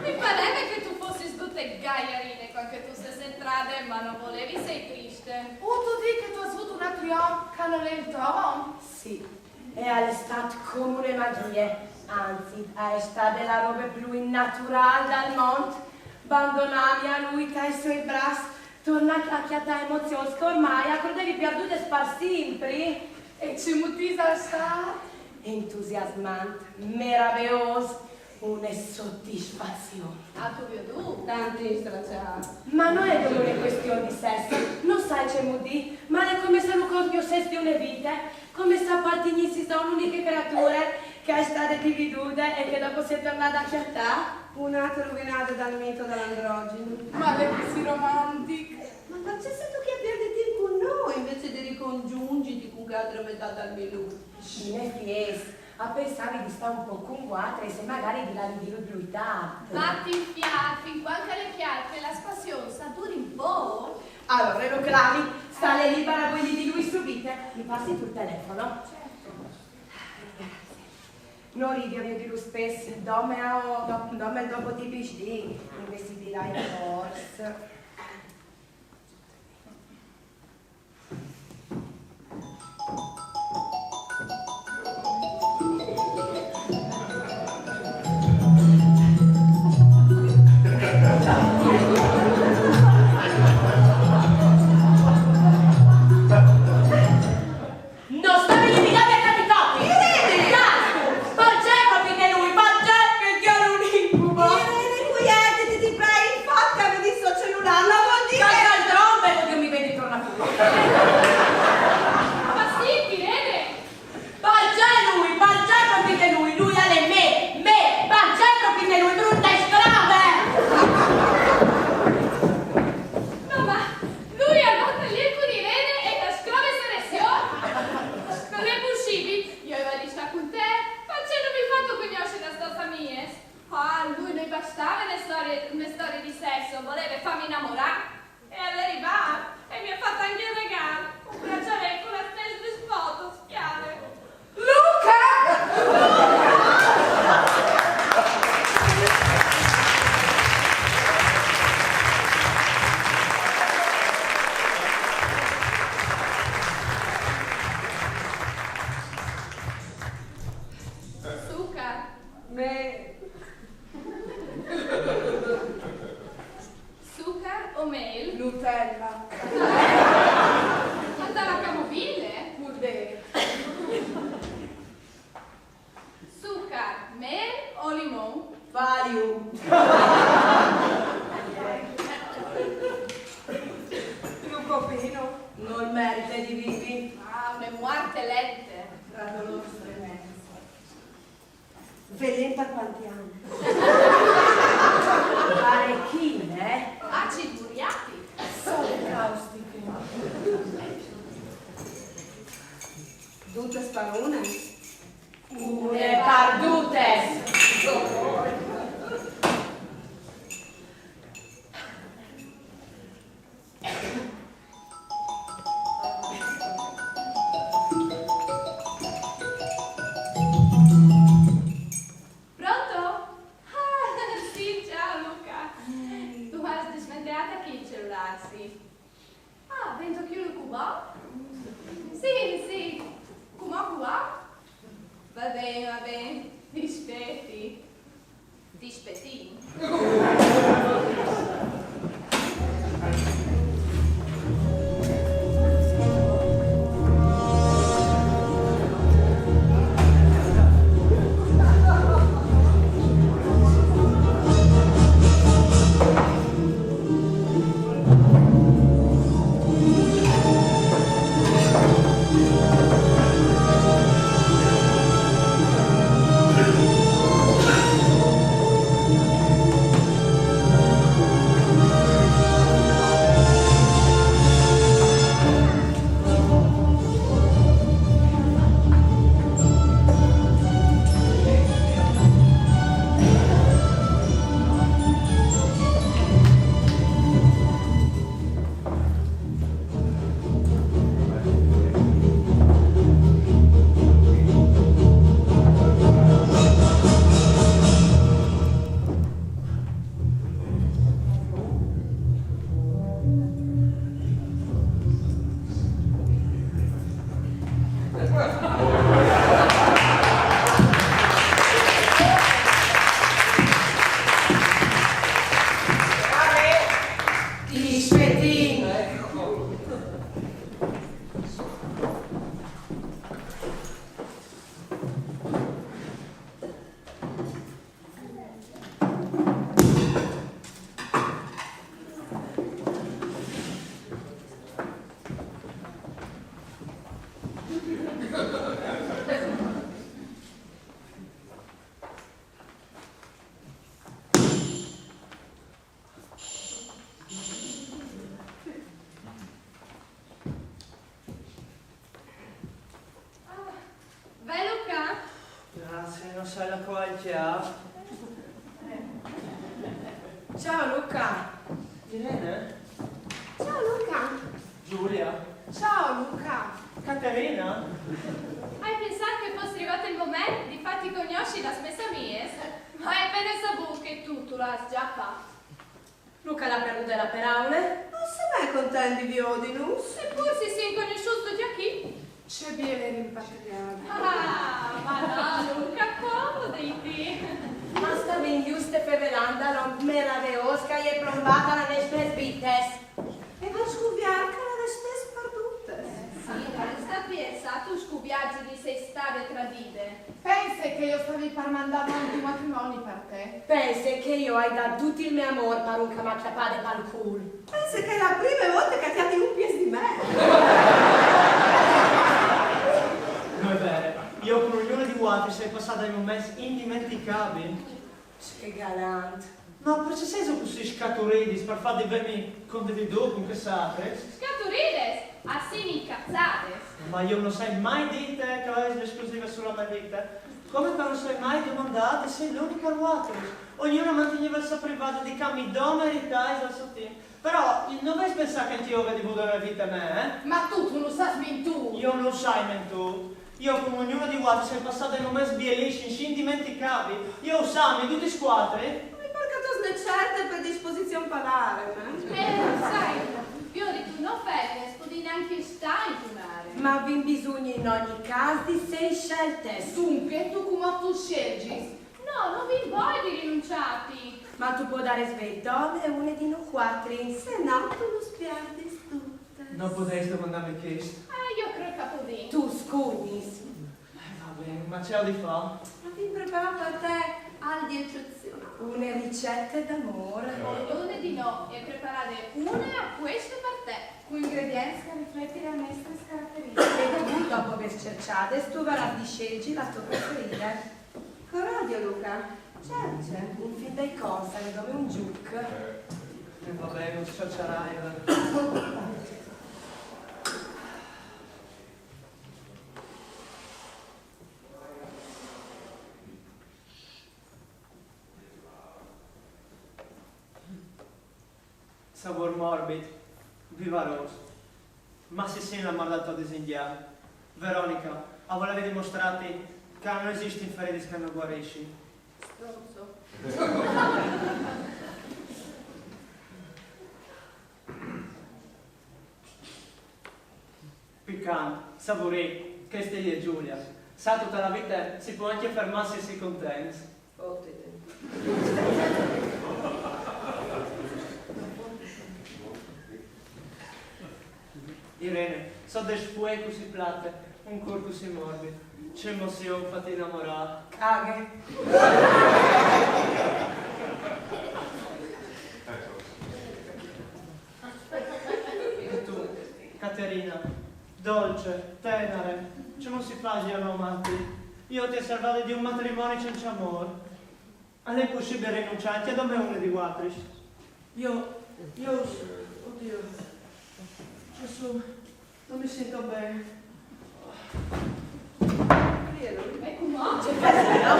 Mi pareva che tu fossi tutte gaiarine quando tu sei entrata, ma non volevi, sei triste. Tu dici che tu hai avuto una trionfa che non è il tuo? Sì, è all'estate come una magia. Anzi, è stata la roba più innaturale dal mondo. Abbandonami a lui, tra i suoi bracci. Torna a chiata emozioni che ormai credevi perdute spar sempre. E ci mutisa sta? Entusiasmante, meraviglioso. una soddisfazione. Ah, tu vedo? Tanti stracciati. Ma non è come una questione di sesso, non sai c'è mudi, ma è come se lo compio sesso di una vita, come se appartenissi a un'unica creatura che è stata dividuta e che dopo si è tornata a chiattare. Un'altra rovinata dal mito dell'androgeno. Ma è così romantica. Ma c'è stato che perdi tempo con noi invece di ricongiungiti con l'altra metà del menù. Scine fies, a pensare di stare un po' con quattro e se magari di la libruità. Vatti in fiat, fin quanto le chiacchiere, la spassione sa duri un po'. Allora, lo clami, sta le libera voi di lui subite, mi passi tu il telefono? Certo. Non ridi a mio di lui spesso, domme il dopo di PhD, investirai forse. sai la qualità. Ciao Luca. Irene? Ciao Luca. Giulia? Ciao Luca. Caterina? Hai pensato che fosse arrivato il momento di farti conoscere la spesa mia? Ma hai appena saputo che tu l'hai già fatto. Luca l'ha perduta la peraule? Non si mai contenti di Odinus? Eppure si sono conosciuti già chi? C'è bene rimpatriare. Ah, ma no, Luca, accomodati. Ma stavi in giuste fevelanda, non meravigliosa e provata la nestes bites. E va a scuviare che la stesse perdute. Sì, ma sta pensa, tu scubiaggi di sei state tradite. Pensi che io stavi per mandare avanti un matrimonio per te? Pensi che io hai dato tutto il mio amore per un camacchiapade per culo. Pensi che è la prima volta che ti ha un piede di me. Non è vero. Io con ognuno di voi sei passata dei momenti indimenticabili. Che galante. Ma perché sei così scaturiti per far di vermi condividuto con che sapete? Scaturides, assini incazzate. Ma io non sai mai dite che avete l'esclusiva sulla mia vita. Come per non sai mai domandate se è l'unica ruota. Ognuno manteneva il suo privato di cammi do merità e dal suo team. Però non vuoi pensare che io vedi la vita a me, eh? Ma tu non sai mentù. Io non sai mentù. Io con ognuno di voi sei passato dei momenti sbiellisci, indimenticabili. Io usami tutti squadri. Perché tu sei certe per disposizione parlare, Sai, io di tu non fai, spudi neanche stai in tunare. Ma vi bisogna in ogni caso di sei scelte. Dunque, tu come tu scegli? No, non vi voglio di rinunciati. Ma tu puoi dare svedone e una di noi quattro. se no tu lo spiardi tutte. Non potresti domandarmi questo. Io credo capodì. Tu scunis. Va bene, ma ce la di fa? Ma ti preparo per te al di eccezionale. Una ricetta d'amore. Ognuno di noi e preparate una a questo per te. Con ingredienti che riflettono le nostre caratteristiche. E tu dopo aver cercato, tu verrai di scegliere la tua preferita. Coraggio Luca. Certo. In fin dei conti, come un giuc. Va bene, non scioccerai. Sabor morbido, vivaroso. Ma se sei la mandato a disindiare. Veronica, a volevi dimostrarti che non esiste inferiti che non guarisci. Stronzo. Piccante, saporito, che stai e Giulia. Sa tutta la vita si può anche fermarsi e si contenti. Irene, so del spue così plate, un cuore così morbido. C'è emozione per ti innamorare. Caghe. E tu, Caterina, dolce, tenere, ce non si fa gli amanti. Io ti ho salvato di un matrimonio senza amore. A lei è possibile rinunciare anche da me uno di quattro. Io, oddio, adesso non mi sento bene. Ecco no. C'è casino.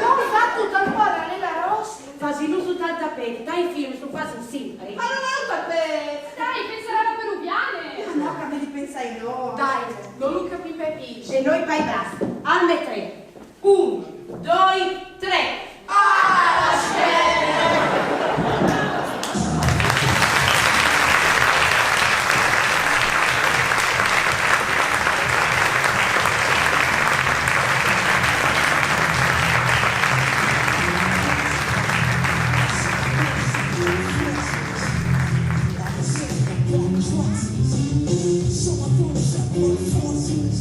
Non fa tutto il cuore nella rossa. Fasi l'uso dal tappeto, dai film su quasi simpli. Ma non è un tappeto. Dai, penseranno peruviane. Ma no, che me li pensai no. Dai, non lo capi Pepi. E noi pai basta. Alme 3. 1, 2, 3. So I put up forces.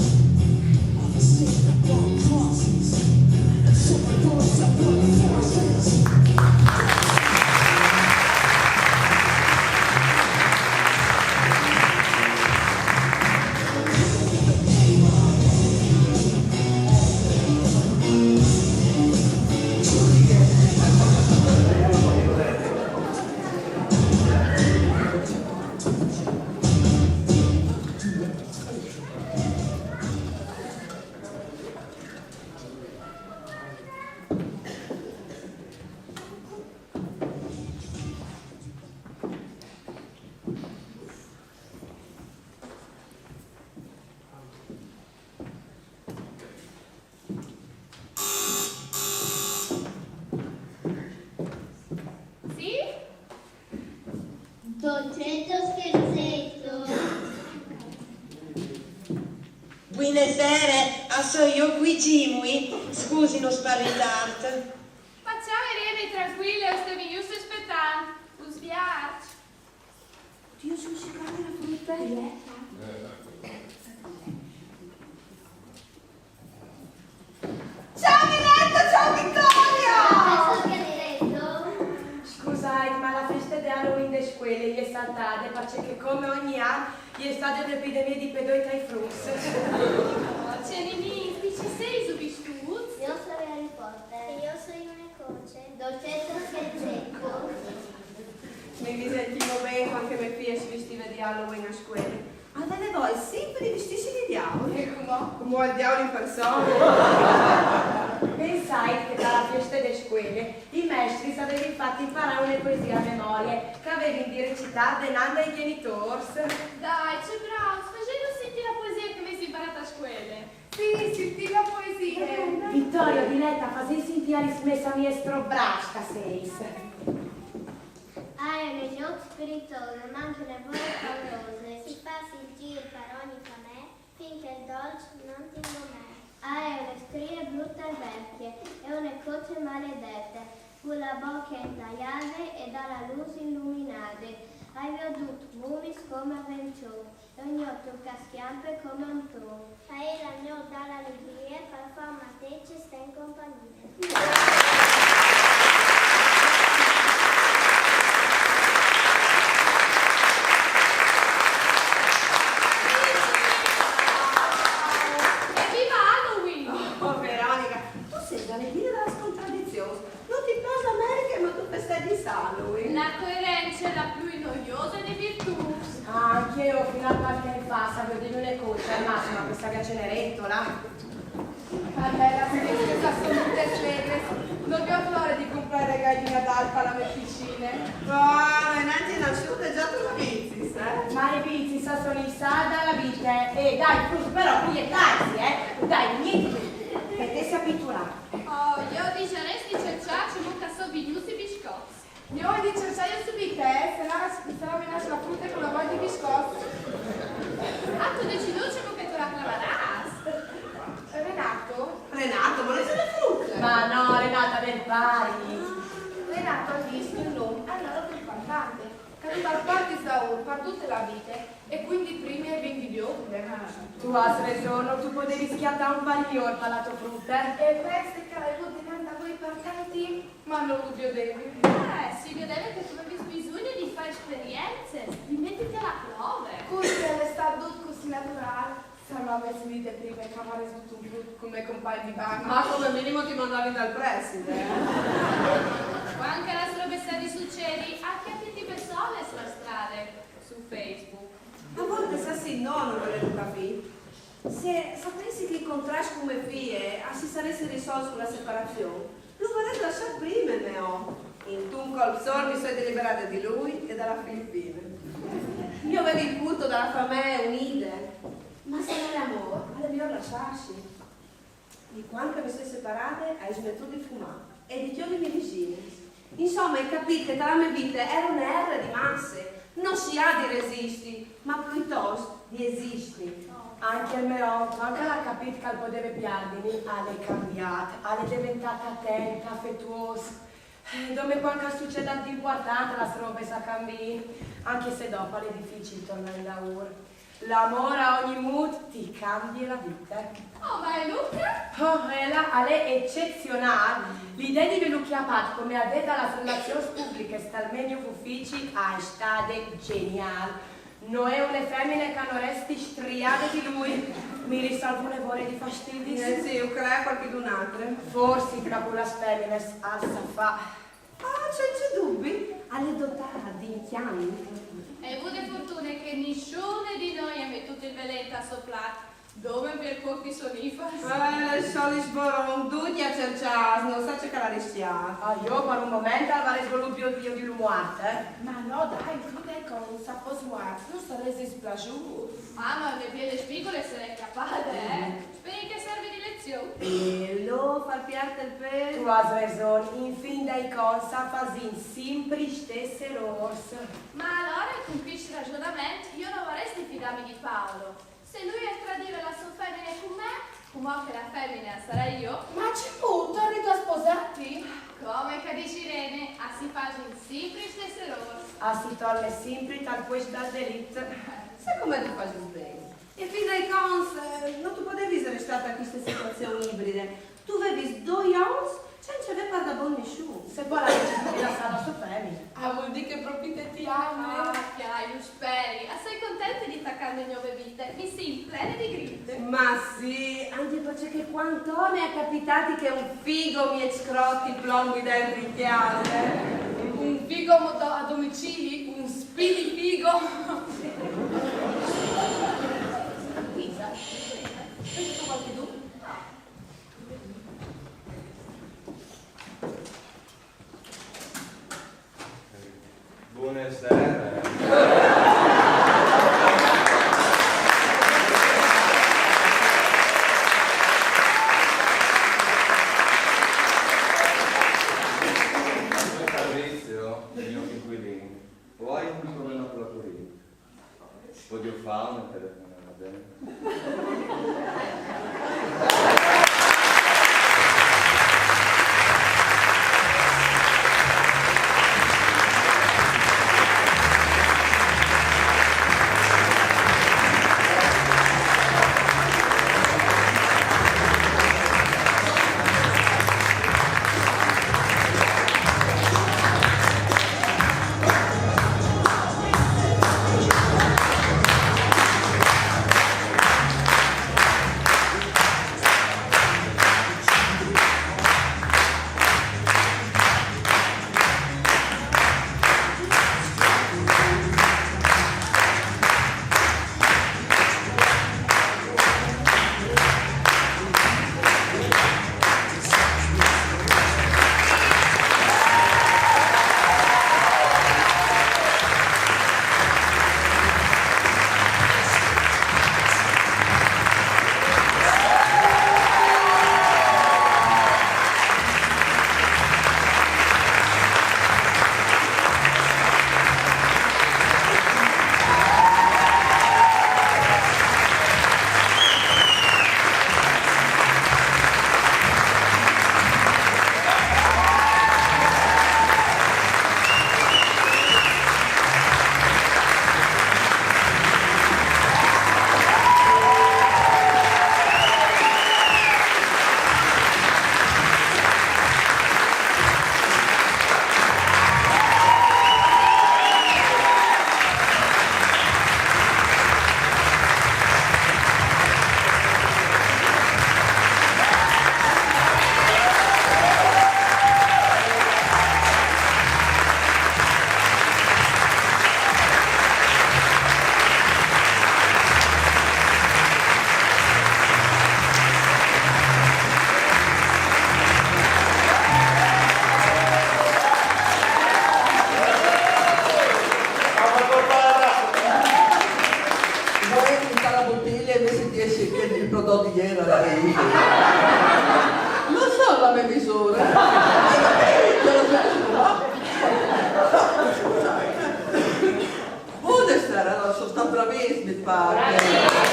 le fere, asso io qui Gimui, scusi non spaventarti. Ma ciao Irene, tranquilla, stavi io aspettando. Non spiace. Dio, sono sciccata la frutta. Ciao Miletta, ciao Vittoria! Scusate, ma la festa di Halloween delle scuole gli è saltata perché come ogni anno gli è stata un'epidemia di pedoi tra i flus. Oh, Cenini, ci sei su Bistuz? Io sono Harry Potter. E io sono una croce. Dolcetto scherzecco. Mi sentivo bene quando mie figlie si vestiva di Halloween a scuola. Avete voi sempre vestirsi di diavolo? Come il diavolo in persona. Pensai che dalla festa delle scuole i maestri avevano fatto imparare una poesia a memoria che avevano di recitare denando ai genitori. Dai, c'è bravo, facendo sentire la poesia che avessi imparato a scuola. Sì, senti la poesia. Vittorio, Diletta, fai sentire la smessa mia strobrasca, sei. Hai le giochi spiritose, manca le voci paurose. Si fa sentire per ogni famè, finché il dolce non ti com'è. Hai le strie brutte e vecchie, e una croce maledette, con la bocca intagliata e dalla luce illuminata. Hai veduto mumis come avventura, e ogni tocca schiampe come un tro. Hai ragnò dall'allegria, per fama te ci sta in compagnia. La coerenza è la più noiosa di virtù. Anche io fino a qualche anno fa sapevo di le cose, al massimo questa che Cenerentola. Allora, se mi scusa sono tutte sveglie, non vi ho flore di comprare regali di Natale per la mia piscina. Ma neanche nasciuta già tu la vizi, Ma i vizi sono i sada la vita. E dai, però qui è tardi, Dai, niente, che te si abituare. Oh, io di Gianesti cerciaccio, non so vignusi e biscotti. Io ho di cercaio subito, se no mi lascio la frutta con la voglia di biscotti. Ah, tu deciduce che tu la clavarás. Renato? Renato, ma non c'è la frutta! Ma no, Renata del pari. Renato ha visto il nome allora del cantante, che aveva il partisaur per tutta la vita e quindi primi e vendibili. Tu hai ragione, tu potevi schiattare un pariglione per la tua frutta. E questo che avevo dinanzi a voi partiti, ma non lo vedevi. Si vedeva che tu avevi bisogno di fare esperienze, di metterti alla prova. Così è stato così naturale. Se non avessi vite prima che avrei tutto un frutto come compagni di banco. Ma come minimo ti mandavi dal preside, Quando la roba di succedi, a che ti persone sulla strada, su Facebook. A volte se sì, no, non volevo capire. Se sapessi che incontrassi come figlie, si saresti risolto sulla separazione, lo vorrei lasciare prima, ne ho. In un colzor mi sono deliberata di lui e dalla Filippina. Io avevo il punto dalla famiglia unita, ma se non è amore, avevo lasciarsi. Di quando mi sono separata, hai smesso di fumare e di chiudere i miei vicini. Insomma, hai capito che la mia vita era un'era di masse. Non si ha di resisti, ma piuttosto di esisti. Anche il mio, anche l'ha capito che poteva piardere, è cambiata, è diventata attenta, affettuosa. Dove quando succede di importante la roba sa cambiare, anche se dopo è difficile tornare da ora. L'amore a ogni mood ti cambia la vita. Oh, ma è Luca? Oh, ella è eccezionale. L'idea di Velucchiapat come addetta alla fondazione pubblica e al meglio uffici è stata geniale. Non è una femmina che non resti striate di lui. Mi risolvo una voglia di fastidi. Sì, io credo qualche d'un altro. Forse capo la femmina alza fa. Ah, c'è dubbi? Alle dotata di inchiami. E vuole fortuna che nessuno di noi ha messo il velento a sofflare. Dove per pochi sonifas? Le soli sboron, tutti a cercare, non sa cercare la rischiare. Ah, io per un momento avrei svoluto io di l'umuarte. Ma no, dai, tu dai con un sappo sguardo, non saresti splagiuto. Ah, ma le piede spigole se ne è capace, Speri che serve di lezione. E lo fa piarte il pelo. Tu hai ragione, in fin dei conti fasin sempre stesse errori. Ma allora, con questo ragionamento, io non vorresti fidarmi di Paolo. Se lui è tradire la sua femmina con me, come che la femmina sarà io? Ma ci fu, torni tu a sposarti? Come che dici Irene, a si fa in semplice e seroso. A si torna sempre tal pues dal delitto. Sai come ti fai bene? E fin dai cons, non tu potevi essere stata in queste situazioni ibride. Tu avevi due owns senza aver parlato con nessuno. Se poi la legge la sa la sua femmina. Ah, vuol dire che proprio te ti ami. Ah, che hai, speri. Assai contenti di attaccare le nuove vite. Mi si plene di grinta. Ma sì, anche perché quanto mi è capitati che un figo mi scrotti plombi dentro in chiave. Un figo a domicili, un spilifigo. Luisa, hai detto qualche dubbio? Buonasera. Fabrizio, il mio inquilino, o hai un problema con la corrente? Voglio fare una telefonata. Non so la mia misura. Buonasera, allora sono stata bravissima di fare.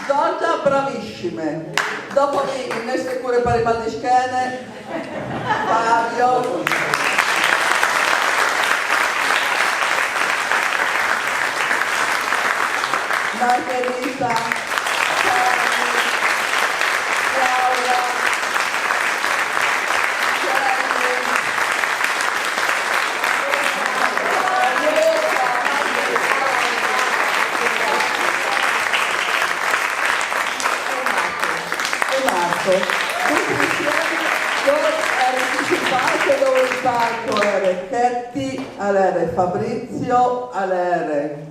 Giorgia bravissime. Dopo mi innesti pure per i mal di schiene. Fabio. Margherita. Laura. Dove il palco era Chetti, allora Fabrizio, allora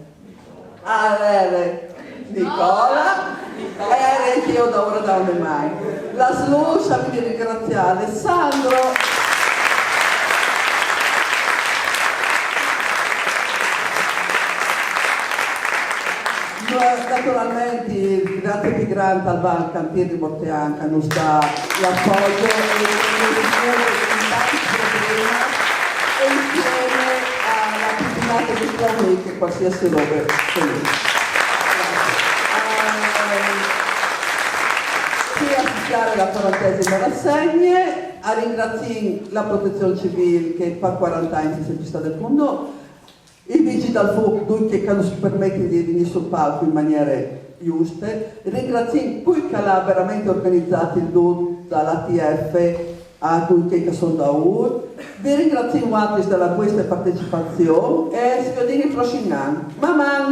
Nicola e io da ora da mai. La slusa mi ringraziare Alessandro. Naturalmente, grazie più grande al cantiere di Morteanca, non sta l'appoggio e insieme alla pittinata di Stromini che qualsiasi roba qui a fiscare la 40esima rassegna, a ringraziare la protezione civile che per 40 anni si è vista del mondo, i vigili del fuoco che non si permettono di venire sul palco in maniera giusta, ringraziamo poi che l'ha veramente organizzato il DUD dall'ATF a tutti che sono da UR, vi ringraziamo anche della questa partecipazione e si vede il prossimo anno. Mamma!